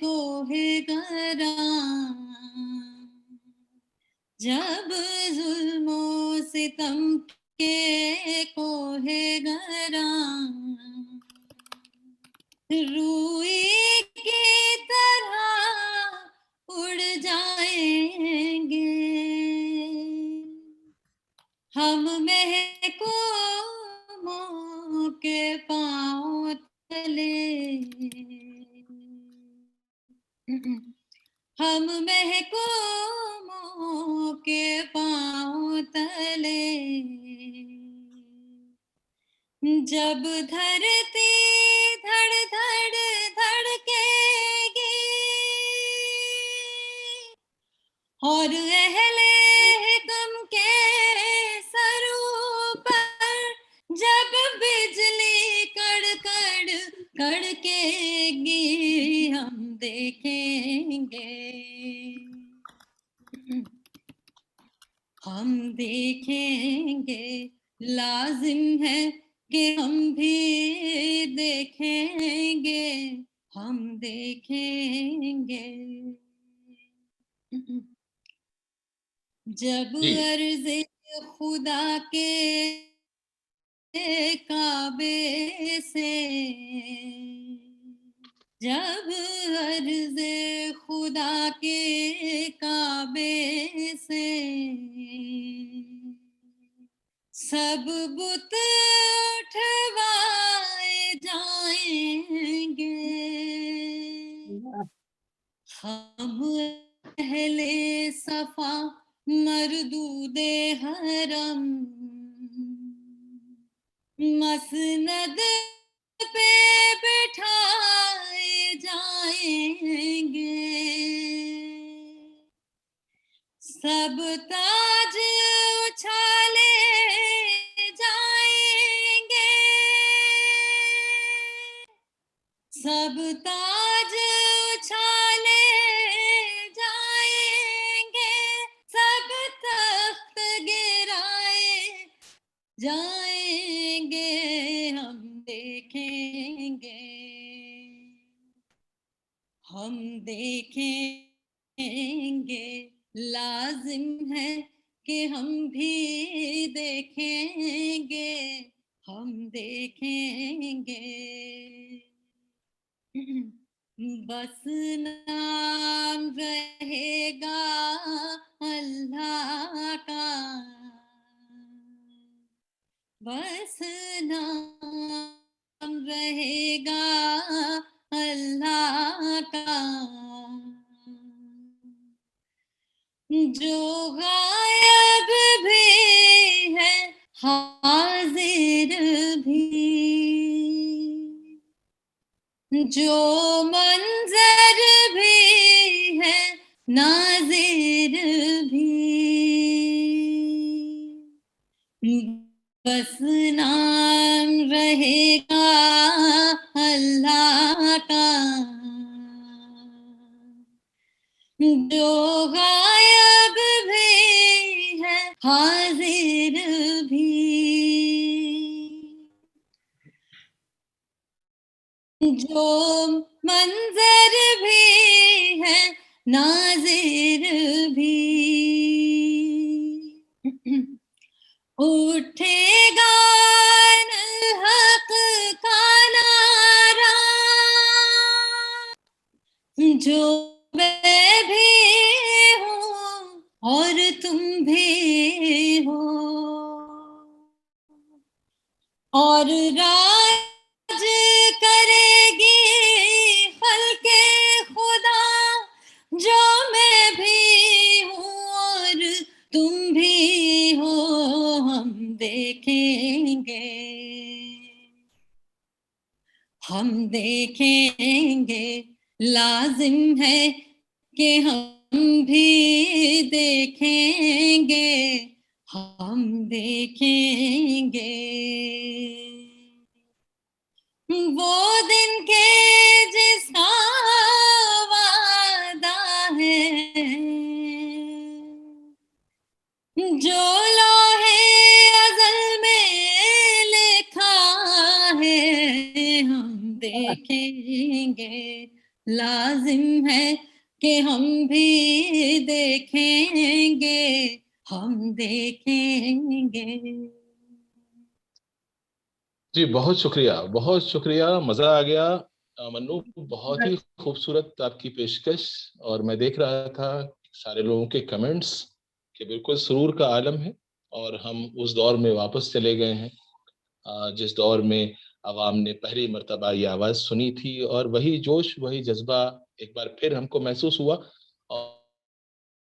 کوہ گراں، جب ظلم و ستم کے کوہ گراں روئی کی طرح اڑ جائیں گے، ہم محکوموں کے پاؤں تلے، ہم محکوموں کے پاؤں تلے. جب دھرتی دھڑ دھڑ دھڑکے گی اور اہل حکم کے سروں پر جب بجلی کڑکڑ کڑکے گی ہم دیکھیں گے، ہم دیکھیں گے، لازم ہے کہ ہم بھی دیکھیں گے، ہم دیکھیں گے. جب جی عرض خدا کے کعبے سے، جب عرض خدا کے کعبے سے سب بت اٹھوائے جائیں گے، ہم اہل صفا مردود حرم مسند پہ بٹھائے جائیں گے، سب تاج اچھالے جائیں گے، سب تاج اچھالے جائیں گے، سب تخت گرائے جائیں گے ہم دیکھیں گے، ہم دیکھیں گے، لازم ہے کہ ہم بھی دیکھیں گے، ہم دیکھیں گے، بس نام رہے گا اللہ کا، بس نام رہے گا اللہ کا، جو غائب بھی ہے حاضر بھی، جو منظر بھی ہے ناظر بھی، بس نام رہے گا اللہ کا، جو غائب بھی ہے حاضر بھی، جو منظر بھی ہے ناظر بھی، اٹھے گا الحق کا نعرہ، جو میں بھی ہوں اور تم بھی ہو، اور راج کرے گی خلق خدا، جو میں بھی ہوں اور تم بھی ہو، ہم دیکھیں گے، ہم دیکھیں گے، لازم ہے کہ ہم بھی دیکھیں گے، ہم دیکھیں گے، وہ دن کے جس کا وعدہ ہے، جو لوحے ازل میں لکھا ہے، ہم دیکھیں گے، لازم ہے کہ ہم بھی دیکھیں گے، ہم دیکھیں گے۔ جی بہت شکریہ، مزہ آ گیا منو، بہت ہی خوبصورت آپ کی پیشکش، اور میں دیکھ رہا تھا سارے لوگوں کے کمنٹس کہ بالکل سرور کا عالم ہے، اور ہم اس دور میں واپس چلے گئے ہیں جس دور میں عوام نے پہلی مرتبہ یہ آواز سنی تھی، اور وہی جوش، وہی جذبہ ایک بار پھر ہم کو محسوس ہوا،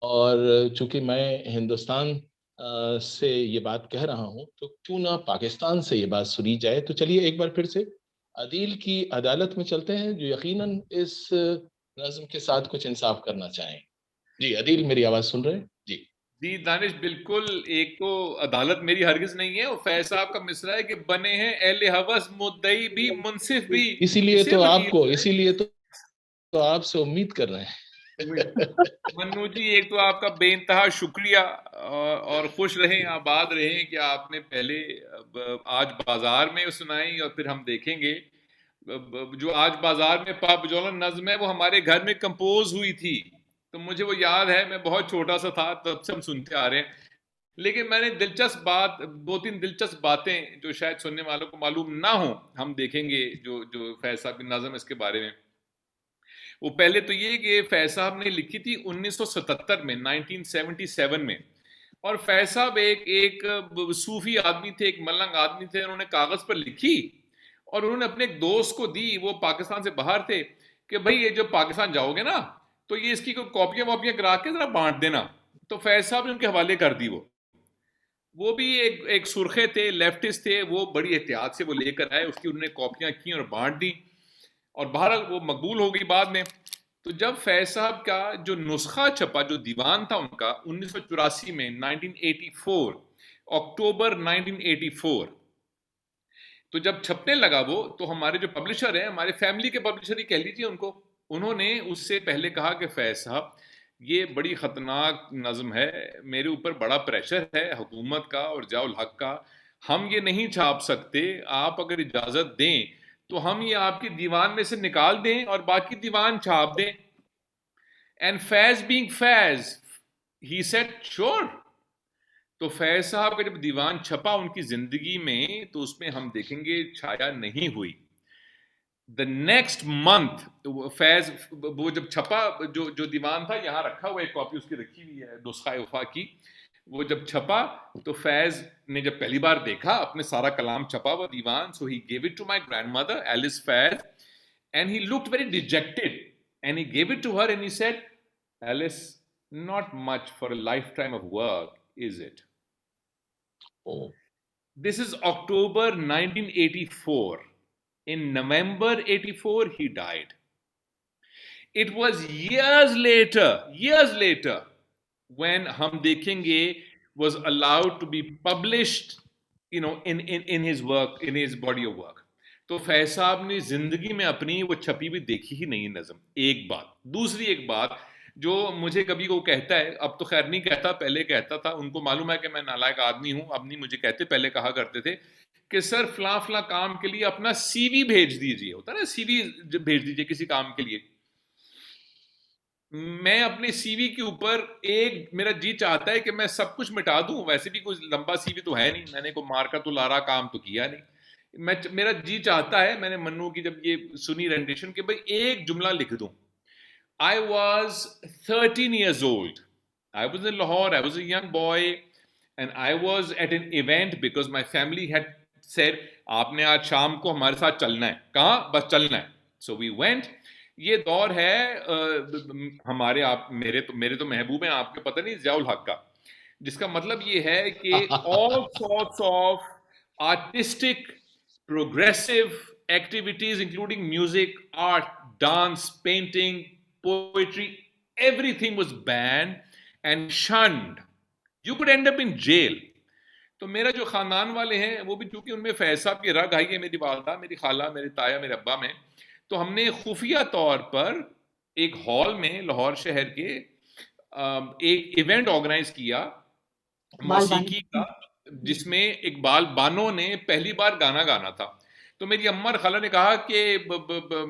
اور چونکہ میں ہندوستان سے یہ بات کہہ رہا ہوں تو کیوں نہ پاکستان سے یہ بات سنی جائے، تو چلیے ایک بار پھر سے عدیل کی عدالت میں چلتے ہیں، جو یقیناً اس نظم کے ساتھ کچھ انصاف کرنا چاہیں۔ جی عدیل، میری آواز سن رہے ہیں؟ جی دانش، بالکل، ایک تو عدالت میری ہرگز نہیں ہے، اور فیض صاحب کا مصرع ہے کہ بنے ہیں اہل ہوس مدعی بھی منصف بھی، اسی لیے تو آپ سے امید کر رہے ہیں۔ منو جی، ایک تو آپ کا بے انتہا شکریہ، اور خوش رہیں، آباد رہیں کہ آپ نے پہلے آج بازار میں سنائی، اور پھر ہم دیکھیں گے جو آج بازار میں پاپ جولن نظم ہے وہ ہمارے گھر میں کمپوز ہوئی تھی، تو مجھے وہ یاد ہے، میں بہت چھوٹا سا تھا تب سے ہم سنتے آ رہے ہیں، لیکن میں نے دو تین دلچسپ باتیں جو شاید سننے والوں کو معلوم نہ ہوں، ہم دیکھیں گے جو فیض صاحب کی نظم اس کے بارے میں۔ وہ پہلے تو یہ کہ فیض صاحب نے لکھی تھی 1977 میں، 1977 میں، اور فیض صاحب ایک صوفی آدمی تھے، ایک ملنگ آدمی تھے، انہوں نے کاغذ پر لکھی اور انہوں نے اپنے ایک دوست کو دی، وہ پاکستان سے باہر تھے، کہ بھائی یہ جو پاکستان جاؤ گے نا تو یہ اس کی کوئی کاپیاں واپیاں کرا کے ذرا بانٹ دینا، تو فیض صاحب نے ان کے حوالے کر دی، وہ بھی ایک سرخے تھے، لیفٹسٹ تھے، وہ بڑی احتیاط سے وہ لے کر آئے، اس کی انہوں نے کاپیاں کی اور بانٹ دی، اور بہرحال وہ مقبول ہو گئی بعد میں۔ تو جب فیض صاحب کا جو نسخہ چھپا، جو دیوان تھا ان کا 1984 میں، 1984 اکتوبر 1984، تو جب چھپنے لگا وہ، تو ہمارے جو پبلشر ہیں، ہمارے فیملی کے پبلشر ہی کہہ لیجیے ان کو، انہوں نے اس سے پہلے کہا کہ فیض صاحب یہ بڑی خطرناک نظم ہے، میرے اوپر بڑا پریشر ہے حکومت کا اور ضیاء الحق کا، ہم یہ نہیں چھاپ سکتے, آپ اگر اجازت دیں تو ہم یہ آپ کے دیوان میں سے نکال دیں اور باقی دیوان چھاپ دیں. And Faiz being Faiz, he said sure. تو فیض صاحب کا جب دیوان چھپا ان کی زندگی میں تو اس میں ہم دیکھیں گے چھایا نہیں ہوئی. The next month فیض وہ جب چھپا, جو دیوان تھا یہاں رکھا ہوا, ایک کاپی اس کی رکھی ہوئی ہے نسخہ وفا کی, وہ جب چھپا تو فیض نے جب پہلی بار دیکھا اپنے سارا کلام چھپا ہوا دیوان, so he gave it to my grandmother Alice Faiz and he looked very dejected and he gave it to her and he said, Alice, not much for a lifetime of work, is it? Oh. This is October 1984. In November 84, he died. It was years later, when Hum Dekhenge was allowed to be published, in his work, in his body of work. تو فیض صاحب نے زندگی میں اپنی وہ چھپی بھی دیکھی ہی نہیں نظم. ایک بات. دوسری ایک بات جو مجھے کبھی وہ کہتا ہے, اب تو خیر نہیں کہتا, پہلے کہتا تھا, ان کو معلوم ہے کہ میں نالائق آدمی ہوں, اب نہیں مجھے کہتے, پہلے کہا کرتے تھے کہ سر فلاں فلاں کام کے لیے اپنا سی وی بھیج دیجیے, ہوتا ہے نا سی وی بھیج دیجیے کسی کام کے لیے. میں اپنے سی وی کے اوپر میرا جی چاہتا ہے کہ میں سب کچھ مٹا دوں, ویسے بھی کوئی لمبا سی وی تو ہے نہیں, میں نے کوئی مار کا تو لارا کام تو کیا نہیں. میرا جی چاہتا ہے, میں نے منو کی جب یہ سنی رینڈیشن کہ بھائی ایک جملہ لکھ دوں. I was 13 years old. I was in Lahore. I was a young boy. And I was at an event because my family had said, آپ نے آج شام کو ہمارے ساتھ چلنا ہے. کہاں؟ بس چلنا ہے. So we went. یہ دور ہے ہمارے, میرے تو محبوب ہیں, آپ کو پتہ نہیں, ضیاء الحق کا, جس کا مطلب یہ ہے کہ all sorts of artistic, progressive activities including music, art, dance, painting, poetry, everything was banned and shunned. You could end up in jail. تو میرا جو خاندان والے ہیں وہ بھی چونکہ ان میں فیض صاحب کی رگ آئی ہے, میری والدہ, میری خالہ, میرے تایا, میرے ابا میں, تو ہم نے خفیہ طور پر ایک ہال میں لاہور شہر کے ایک ایونٹ آرگنائز کیا موسیقی کا, جس میں اقبال بانو نے پہلی بار گانا گانا تھا. تو میری اماں اور خالہ نے کہا کہ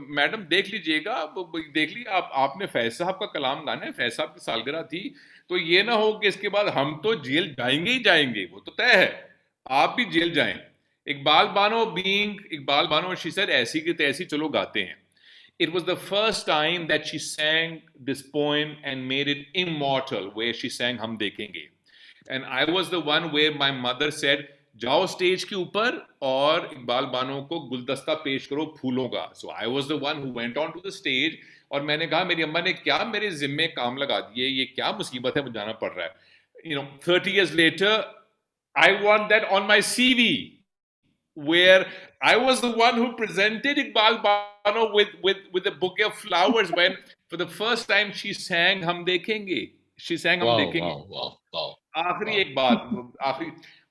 میڈم دیکھ لیجئے گا, دیکھ لیجیے آپ نے فیض صاحب کا کلام گانا ہے, فیض صاحب کی سالگرہ تھی, تو یہ نہ ہو کہ اس کے بعد ہم تو جیل جائیں گے ہی جائیں گے, وہ تو طے ہے, آپ بھی جیل جائیں. اقبال بانو she said, ایسی کی تیسی چلو گاتے ہیں. It was the first time that she sang this poem and made it immortal, where she sang ہم دیکھیں گے. And I was the one where my mother said, جاؤ اسٹیج کے اوپر اور اقبال بانو کو گلدستہ پیش کرو پھولوں کا. So I was the one who went on to the stage, اور میں نے کہا میری اماں نے کیا میرے ذمے کام لگا دیے, یہ کیا مصیبت ہے, مجھے جانا پڑ رہا ہے. 30 years later I want that on my CV, where I was the one who presented Iqbal Bano with a bouquet of flowers when for the first time she sang hum dekhenge. She sang hum dekhenge. Wow. آخری ایک بات,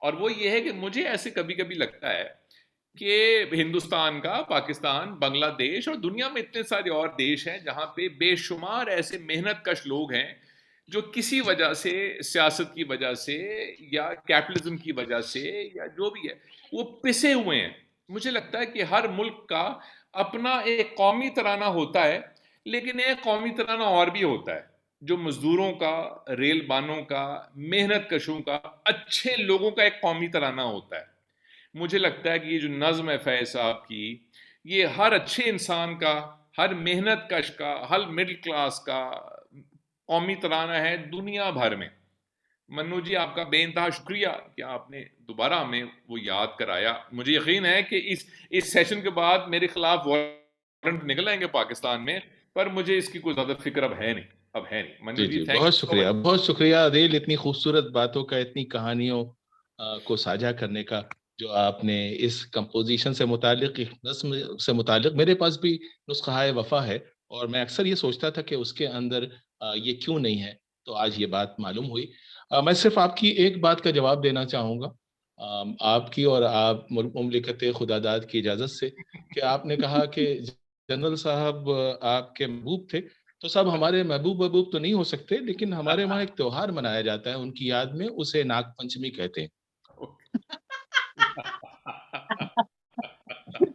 اور وہ یہ ہے کہ مجھے ایسے کبھی کبھی لگتا ہے کہ ہندوستان کا, پاکستان, بنگلہ دیش اور دنیا میں اتنے سارے اور دیش ہیں جہاں پہ بے شمار ایسے محنت کش لوگ ہیں جو کسی وجہ سے, سیاست کی وجہ سے یا کیپٹلزم کی وجہ سے یا جو بھی ہے, وہ پسے ہوئے ہیں. مجھے لگتا ہے کہ ہر ملک کا اپنا ایک قومی ترانہ ہوتا ہے, لیکن ایک قومی ترانہ اور بھی ہوتا ہے جو مزدوروں کا, ریل بانوں کا, محنت کشوں کا, اچھے لوگوں کا ایک قومی ترانہ ہوتا ہے. مجھے لگتا ہے کہ یہ جو نظم ہے فیض صاحب کی, یہ ہر اچھے انسان کا, ہر محنت کش کا, ہر مڈل کلاس کا قومی ترانہ ہے دنیا بھر میں. منو جی آپ کا بے انتہا شکریہ کہ آپ نے دوبارہ ہمیں وہ یاد کرایا. مجھے یقین ہے کہ اس سیشن کے بعد میرے خلاف وارنٹ نکل آئیں گے پاکستان میں, پر مجھے اس کی کوئی زیادہ فکر اب ہے نہیں. جی بہت شکریہ عادل, اتنی خوبصورت باتوں کا, اتنی کہانیوں کو ساجھا کرنے کا جو آپ نے اس کمپوزیشن سے متعلق, نظم سے متعلق. میرے پاس بھی نسخہ وفا ہے اور میں اکثر یہ سوچتا تھا کہ اس کے اندر یہ کیوں نہیں ہے, تو آج یہ بات معلوم ہوئی. میں صرف آپ کی ایک بات کا جواب دینا چاہوں گا, آپ کی اور آپ مملکت خداداد کی اجازت سے, کہ آپ نے کہا کہ جنرل صاحب آپ کے محبوب تھے. تو سب ہمارے محبوب تو نہیں ہو سکتے, لیکن ہمارے وہاں ایک تہوار منایا جاتا ہے ان کی یاد میں, اسے ناگ پنچمی کہتے ہیں.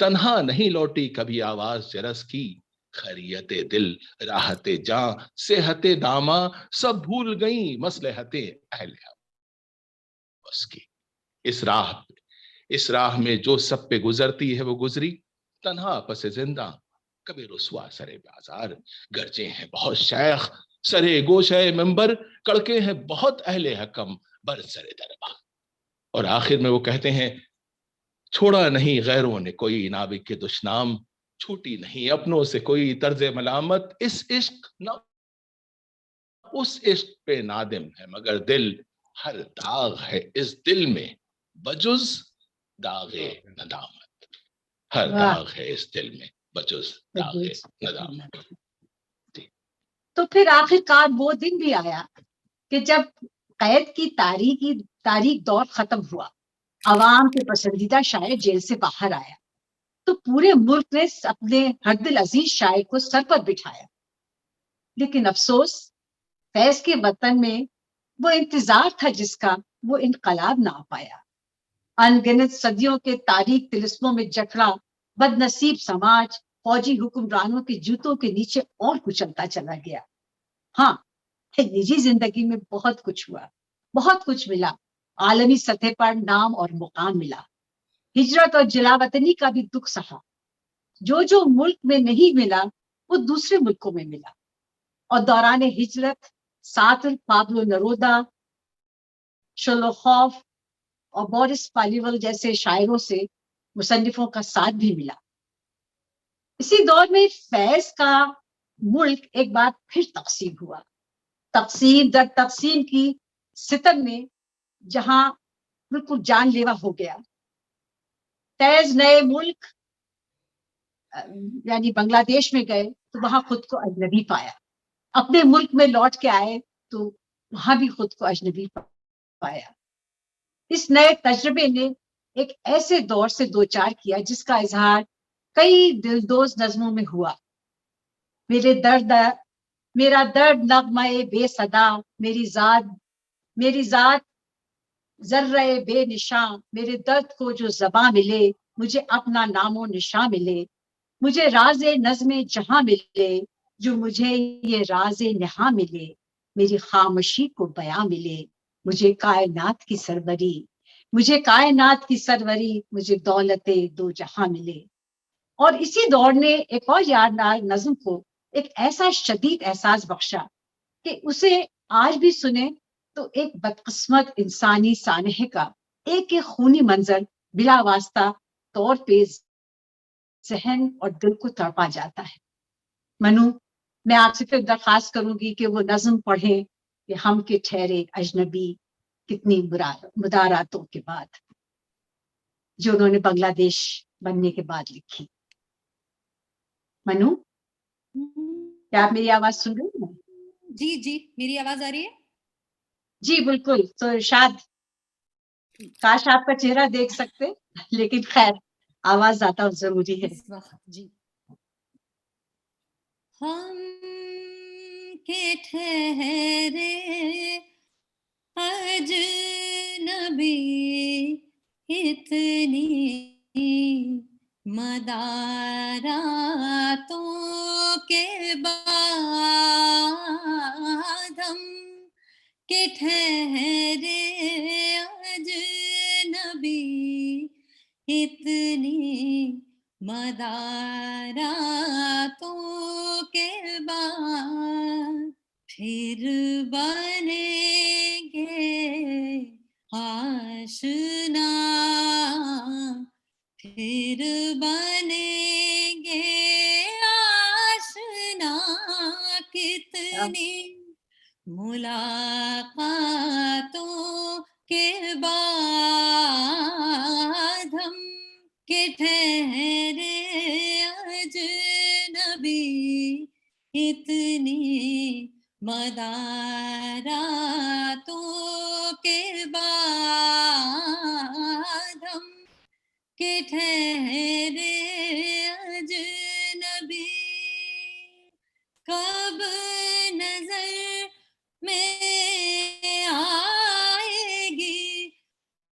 تنہا نہیں لوٹی کبھی آواز جرس کی، خیریت دل راحت جاں صحت داما سب بھول گئیں مصلحت اہل اس کی. اس راہ میں جو سب پہ گزرتی ہے وہ گزری، تنہا پس زندہ کبھی رسوا سرے بازار. گرجے ہیں بہت شیخ سرے گوشے ممبر، کڑکے ہیں بہت اہل حکم بر سرے دربار. اور آخر میں وہ کہتے ہیں چھوڑا نہیں غیروں نے کوئی نابک کے دشنام، چھوٹی نہیں اپنوں سے کوئی طرز ملامت. اس عشق نہ اس عشق پہ نادم ہے مگر دل، ہر داغ ہے اس دل میں بجز داغ ندامت. ہر واہ، داغ ہے اس دل میں بجز داغ ندامت. تو پھر آخر کار وہ دن بھی آیا کہ جب قید کی تاریخ دور ختم ہوا، عوام کے پسندیدہ شاعر جیل سے باہر آیا، تو پورے ملک نے اپنے ہر دل عزیز شاعر کو سر پر بٹھایا. لیکن افسوس، فیض کے وطن میں وہ انتظار تھا جس کا وہ انقلاب نہ آ پایا. ان گنت صدیوں کے تاریخ طلسموں میں جکڑا بد نصیب سماج فوجی حکمرانوں کے جوتوں کے نیچے اور کچلتا چلا گیا. ہاں، نجی زندگی میں بہت کچھ ہوا، بہت کچھ ملا. عالمی سطح پر نام اور مقام ملا. ہجرت اور جلا وطنی کا بھی دکھ سہا. جو ملک میں نہیں ملا وہ دوسرے ملکوں میں ملا. اور دوران ہجرت ساتر، پابلو نرودا، شولوخوف اور بورس پالیول جیسے شاعروں سے مصنفوں کا ساتھ بھی ملا. اسی دور میں فیض کا ملک ایک بار پھر تقسیم ہوا. تقسیم در تقسیم کی ستم میں جہاں بالکل جان لیوا ہو گیا. فیض نئے ملک یعنی بنگلہ دیش میں گئے تو وہاں خود کو اجنبی پایا. اپنے ملک میں لوٹ کے آئے تو وہاں بھی خود کو اجنبی پایا. اس نئے تجربے نے ایک ایسے دور سے دوچار کیا جس کا اظہار کئی دلدوز نظموں میں ہوا. میرا درد نغمہ بے صدا، میری ذات ذرہ بے نشاں. میرے درد کو جو زباں ملے، مجھے اپنا نام و نشاں ملے. مجھے راز نظم جہاں ملے، جو مجھے یہ راز نہاں ملے. میری خاموشی کو بیاں ملے، مجھے کائنات کی سروری. مجھے دولت دو جہاں ملے. اور اسی دور نے ایک اور یادگار نظم کو ایک ایسا شدید احساس بخشا کہ اسے آج بھی سنے تو ایک بدقسمت انسانی سانحے کا ایک خونی منظر بلا واسطہ طور پہ ذہن اور دل کو تڑپا جاتا ہے. منو، میں آپ سے پھر درخواست کروں گی کہ وہ نظم پڑھیں کہ ہم کے ٹھہرے اجنبی کتنی مداراتوں کے بعد، جو انہوں نے بنگلہ دیش بننے کے بعد لکھی. منو، کیا آپ میری آواز سن رہی ہیں؟ جی میری آواز آ رہی ہے؟ جی بالکل. تو ارشاد، کاش آپ کا چہرہ دیکھ سکتے، لیکن خیر آواز زیادہ ضروری ہے. اس وقت جی. ہم کے ٹھہرے اجنبی اتنی مداراتوں کے بعد، ہم کے ٹھہرے اجنبی اتنی مداراتوں کے بعد، پھر بنیں گے آشنا، پھر بنیں گے آشنا. کتنی ملاقاتوں کے بعد، ہم کے ٹھہرے اجنبی اتنی مداراتوں کے بعد، ہم کے ٹھہرے اجنبی. کب نظر میں آئے گی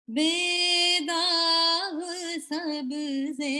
بے داغ سبزے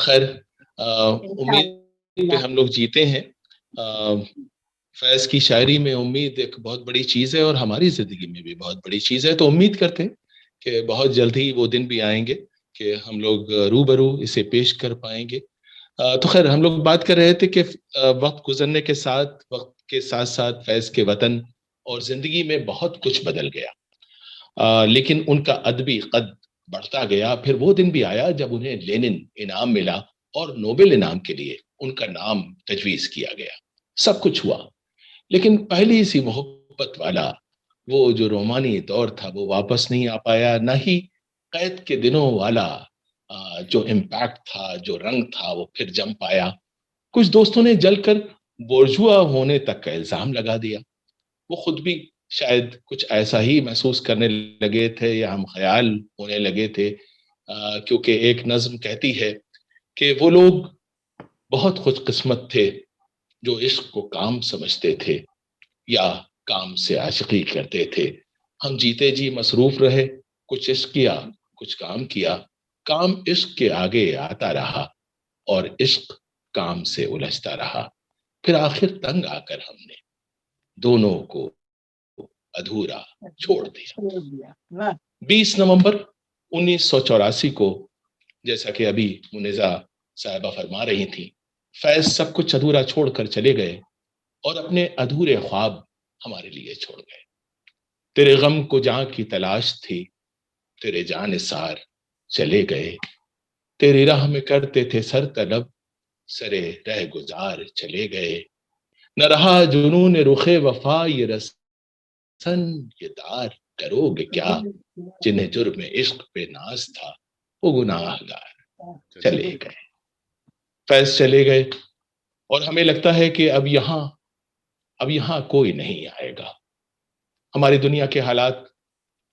خیر امید پہ ہم لوگ جیتے ہیں. فیض کی شاعری میں امید ایک بہت بڑی چیز ہے اور ہماری زندگی میں بھی بہت بڑی چیز ہے. تو امید کرتے ہیں کہ بہت جلد ہی وہ دن بھی آئیں گے کہ ہم لوگ روبرو اسے پیش کر پائیں گے. تو خیر ہم لوگ بات کر رہے تھے کہ وقت گزرنے کے ساتھ ساتھ فیض کے وطن اور زندگی میں بہت کچھ بدل گیا، لیکن ان کا ادبی قد بڑھتا گیا. پھر وہ دن بھی آیا جب انہیں لینن انعام ملا اور نوبل انعام کے لیے ان کا نام تجویز کیا گیا. سب کچھ ہوا، لیکن پہلی سی محبت والا وہ جو رومانی دور تھا وہ واپس نہیں آ پایا، نہ ہی قید کے دنوں والا جو امپیکٹ تھا، جو رنگ تھا وہ پھر جم پایا. کچھ دوستوں نے جل کر بورجوا ہونے تک کا الزام لگا دیا. وہ خود بھی شاید کچھ ایسا ہی محسوس کرنے لگے تھے یا ہم خیال ہونے لگے تھے، کیونکہ ایک نظم کہتی ہے کہ وہ لوگ بہت خوش قسمت تھے جو عشق کو کام سمجھتے تھے یا کام سے عاشقی کرتے تھے. ہم جیتے جی مصروف رہے، کچھ عشق کیا کچھ کام کیا، کام عشق کے آگے آتا رہا اور عشق کام سے الجھتا رہا. پھر آخر تنگ آ کر ہم نے دونوں کو ادھورا چھوڑ دیا. 20 نومبر 1984 کو، جیسا کہ ابھی منیزہ صاحبہ فرما رہی تھی، فیض سب کچھ ادھورا چھوڑ کر چلے گئے اور اپنے ادھورے خواب ہمارے لیے چھوڑ گئے. تیرے غم کو جہاں کی تلاش تھی، تیرے جانثار چلے گئے. تیری راہ میں کرتے تھے سر طلب، سرے رہ گزار چلے گئے. نہ رہا جنون رخ وفا، یہ رسن یہ دار کرو گے کیا. جنہیں جرم عشق پہ ناز تھا وہ گناہ گار چلے گئے. فیض چلے گئے اور ہمیں لگتا ہے کہ اب یہاں کوئی نہیں آئے گا. ہماری دنیا کے حالات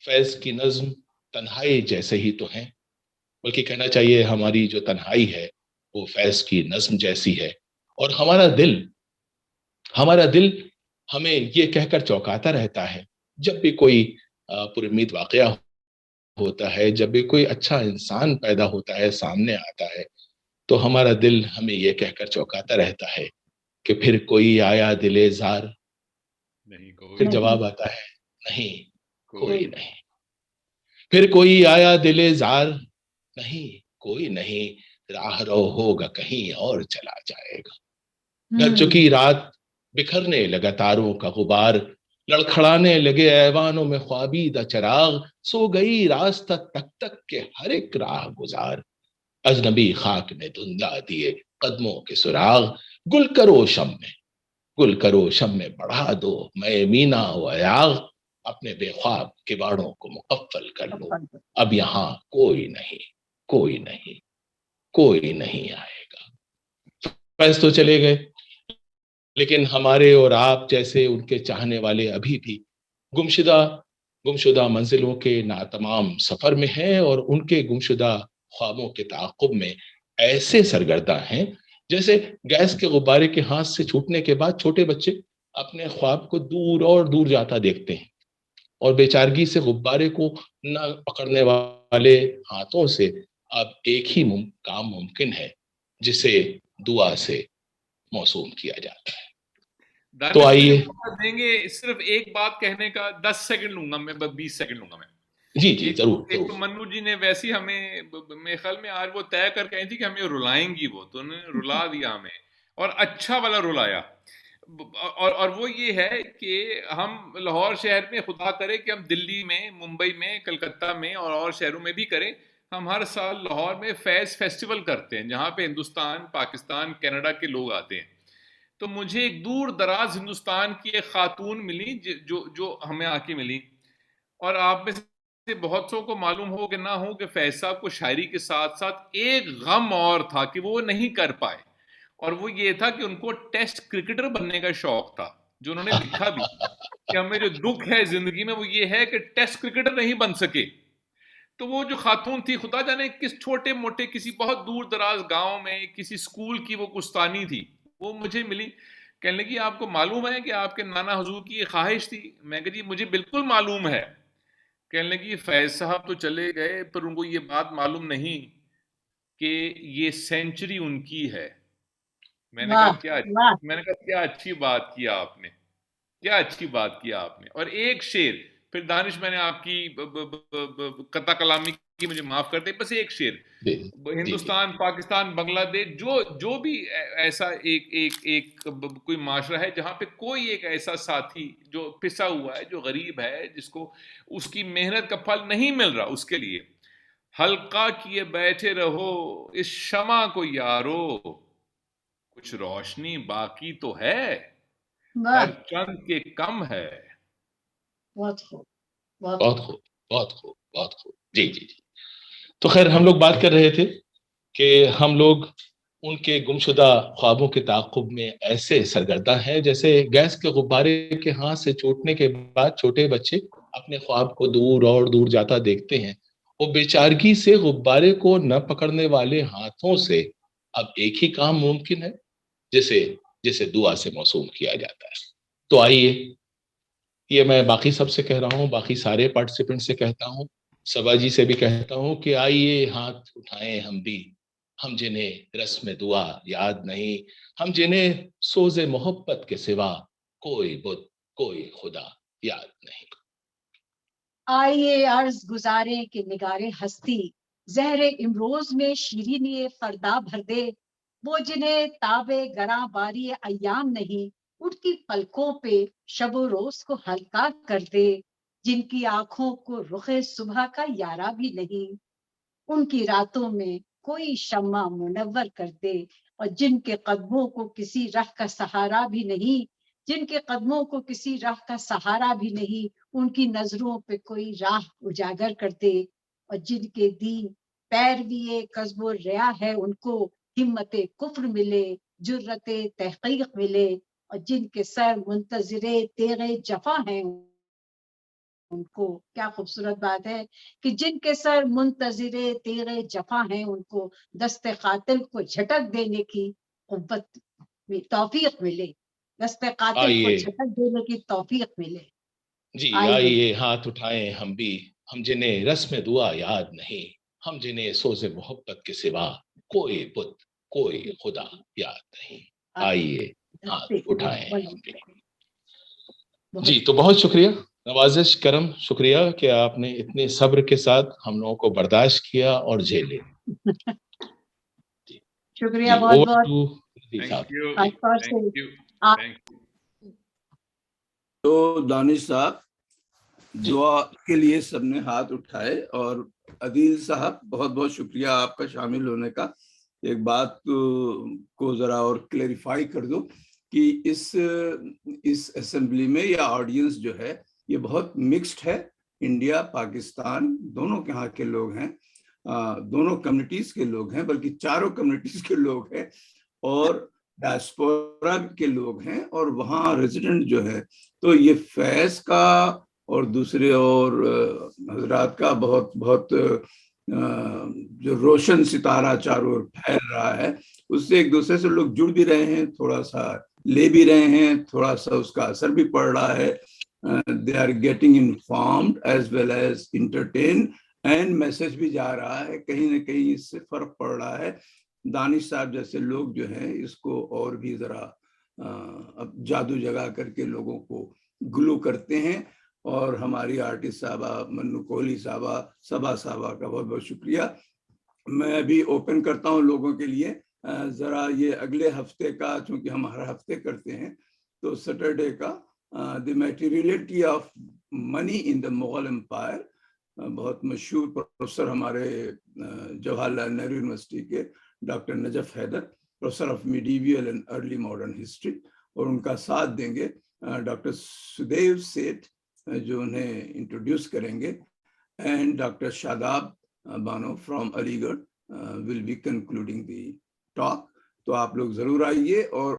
فیض کی نظم تنہائی جیسے ہی تو ہیں، بلکہ کہنا چاہیے ہماری جو تنہائی ہے وہ فیض کی نظم جیسی ہے. اور ہمارا دل ہمیں یہ کہہ کر چوکاتا رہتا ہے جب بھی کوئی پر امید واقعہ ہوتا ہے، جب بھی کوئی اچھا انسان پیدا ہوتا ہے، سامنے آتا ہے، تو ہمارا دل ہمیں یہ کہہ کر چوکاتا رہتا ہے کہ پھر کوئی آیا دل زار. پھر جواب آتا ہے نہیں کوئی نہیں. پھر کوئی آیا دل زار، نہیں کوئی نہیں. راہ رو ہوگا کہیں اور چلا جائے گا. ڈھل چکی رات، بکھرنے لگا تاروں کا غبار، لڑکھڑانے لگے ایوانوں میں خوابیدہ چراغ. سو گئی راستہ تک تک کے ہر ایک راہ گزار. اجنبی خاک نے دھندلا دیے قدموں کے سراغ. گل کرو شم میں بڑھا دو میں مینا و ایاغ. اپنے بے خواب کباڑوں کو مقفل کر لو. اب یہاں کوئی نہیں آئے گا. فیض تو چلے گئے، لیکن ہمارے اور آپ جیسے ان کے چاہنے والے ابھی بھی گمشدہ منزلوں کے ناتمام سفر میں ہیں اور ان کے گمشدہ خوابوں کے تعاقب میں ایسے سرگرداں ہیں جیسے گیس کے غبارے کے ہاتھ سے چھوٹنے کے بعد چھوٹے بچے اپنے خواب کو دور اور دور جاتا دیکھتے ہیں اور بیچارگی سے غبارے کو نہ پکڑنے والے ہاتھوں سے اب ایک ہی کام ممکن ہے جسے دعا سے موسوم کیا جاتا ہے. تو آئیے دیں گے صرف ایک بات کہنے کا 10 سیکنڈ لوں گا میں، 20 سیکنڈ لوں گا میں. جی ضرور. ایک تو منو جی نے ویسی ہمیں میرے خیال میں آج وہ طے کر کہی تھی کہ ہمیں رلائیں گی، وہ تو انہوں نے رلا دیا ہمیں اور اچھا والا رلایا. اور وہ یہ ہے کہ ہم لاہور شہر میں خدا کرے کہ ہم دلی میں، ممبئی میں، کلکتہ میں اور شہروں میں بھی کریں، ہم ہر سال لاہور میں فیض فیسٹیول کرتے ہیں جہاں پہ ہندوستان، پاکستان، کینیڈا کے لوگ آتے ہیں. تو مجھے ایک دور دراز ہندوستان کی ایک خاتون ملی جو ہمیں آ کے ملی، اور آپ میں سے بہت سو کو معلوم ہو کہ نہ ہو کہ فیض صاحب کو شاعری کے ساتھ ساتھ ایک غم اور تھا کہ وہ نہیں کر پائے، اور وہ یہ تھا کہ ان کو ٹیسٹ کرکٹر بننے کا شوق تھا، جو انہوں نے لکھا بھی کہ ہمیں جو دکھ ہے زندگی میں وہ یہ ہے کہ ٹیسٹ کرکٹر نہیں بن سکے. تو وہ جو خاتون تھی خدا جانے کس چھوٹے موٹے کسی بہت دور دراز گاؤں میں کسی اسکول کی وہ کستانی تھی، وہ مجھے ملی. کہنے لگی آپ کو معلوم ہے کہ آپ کے نانا حضور کی یہ خواہش تھی؟ میں کہ جی مجھے بالکل معلوم ہے. کہنے لگی فیض صاحب تو چلے گئے پر ان کو یہ بات معلوم نہیں کہ یہ سینچری ان کی ہے. میں نے واہ کہا واہ کیا اچھی بات کیا آپ نے، کیا اچھی بات کیا آپ نے. اور ایک شعر، پھر دانش میں نے آپ کی قطع کلامی کی، مجھے معاف کر دیں، بس ایک شعر. جی ہندوستان، پاکستان، بنگلہ دیش، جو بھی ایسا ایک کوئی معاشرہ ہے جہاں پہ کوئی ایک ایسا ساتھی جو پسا ہوا ہے، جو غریب ہے، جس کو اس کی محنت کا پھل نہیں مل رہا، اس کے لیے حلقہ کیے بیٹھے رہو اس شمع کو یارو، کچھ روشنی باقی تو ہے، واہ، ہر چند کے کم ہے. بہت خوب بہت بہت خوب. خوب، بہت خوب، بہت خوب. جی جی جی. تو خیر ہم لوگ بات کر رہے تھے کہ ہم لوگ ان کے گمشدہ خوابوں کے تعاقب میں ایسے سرگرداں ہیں جیسے گیس کے غبارے کے ہاتھ سے چھوٹنے کے بعد چھوٹے بچے اپنے خواب کو دور اور دور جاتا دیکھتے ہیں. وہ بیچارگی سے غبارے کو نہ پکڑنے والے ہاتھوں سے اب ایک ہی کام ممکن ہے جسے دعا سے موسوم کیا جاتا ہے. تو آئیے، یہ میں باقی سب سے کہہ رہا ہوں، باقی سارے پارٹیسپینٹ سے کہتا ہوں، سبا جی سے بھی کہتا ہوں کہ آئیے ہاتھ اٹھائیں ہم بھی، ہم جنہیں رسم دعا یاد نہیں، ہم جنہیں سوز محبت کے سوا کوئی بت کوئی خدا یاد نہیں. آئیے عرض گزارے کہ نگار ہستی زہر امروز میں شیرینی فردا بھر دے، وہ جنہیں تابے گراں باری ایام نہیں، اٹھتی پلکوں پہ شب و روز کو ہلکا کر دے، جن کی آنکھوں کو رخ صبح کا یارا بھی نہیں، ان کی راتوں میں کوئی شمع منور کر دے، اور جن کے قدموں کو کسی راہ کا سہارا بھی نہیں، جن کے قدموں کو کسی راہ کا سہارا بھی نہیں، ان کی نظروں پہ کوئی راہ اجاگر کر دے، اور جن کے دین پیروی کسب و ریا ہے ان کو ہمت کفر ملے، جرت تحقیق ملے، اور جن کے سر منتظر تیغ جفا ہیں ان کو، کیا خوبصورت بات ہے کہ جن کے سر منتظر تیغ جفا ہیں ان کو دست قاتل کو جھٹک دینے کی قوت توفیق ملے، دست قاتل کو آئیے جھٹک دینے کی توفیق ملے. جی، آئیے آئیے ہاتھ اٹھائیں ہم بھی، ہم جنہیں رسم دعا یاد نہیں، ہم جنہیں سوز محبت کے سوا کوئی بت کوئی خدا یاد نہیں. آئیے ہاتھ اٹھائیں ہم بھی. جی تو بہت شکریہ، نوازش کرم، شکریہ کہ آپ نے اتنے صبر کے ساتھ ہم لوگوں کو برداشت کیا اور جھیلے. شکریہ جی، بہت اوور بہت. ٹو رضی صاحب. تھینک یو، خاص طور سے تھینک یو، آپ تھینک یو. تو دانش صاحب جی دعا کے لیے سب نے ہاتھ اٹھائے، اور عدیل صاحب بہت بہت شکریہ آپ کا شامل ہونے کا. ایک بات کو ذرا اور کلیریفائی کر دو کہ اس اسمبلی میں یا آڈینس جو ہے یہ بہت مکسڈ ہے، انڈیا پاکستان دونوں کے ہاں کے لوگ ہیں، دونوں کمیونٹیز کے لوگ ہیں، بلکہ چاروں کمیونٹیز کے لوگ ہیں، اور ڈائسپورا کے لوگ ہیں، اور وہاں ریزیڈنٹ جو ہے. تو یہ فیض کا اور دوسرے اور حضرات کا بہت بہت جو روشن ستارہ چاروں اور پھیل رہا ہے، اس سے ایک دوسرے سے لوگ جڑ بھی رہے ہیں، تھوڑا سا لے بھی رہے ہیں، تھوڑا سا اس کا اثر بھی پڑ رہا ہے. They are getting informed as well as entertain, and message بھی جا رہا ہے، کہیں نہ کہیں اس سے فرق پڑ رہا ہے. دانش صاحب جیسے لوگ جو ہیں اس کو اور بھی ذرا اب جادو جگا کر کے لوگوں کو گلو کرتے ہیں، اور ہماری آرٹسٹ صاحبہ منو کوہلی صاحبہ، سبا صاحبہ کا بہت بہت شکریہ. میں ابھی اوپن کرتا ہوں لوگوں کے لیے ذرا یہ اگلے ہفتے کا، چونکہ ہم ہر ہفتے کرتے ہیں، تو سیٹرڈے کا the materiality of money in the Mughal empire, بہت مشہور پروفیسر ہمارے جواہر لال نہرو یونیورسٹی کے doctor Najaf Haider, professor of medieval and early modern history, اور ان کا ساتھ دیں گے ڈاکٹر سدیو سیٹھ جو انہیں انٹروڈیوس کریں گے، and doctor Shadab Bano from Aligarh will be concluding the talk. تو آپ لوگ ضرور آئیے اور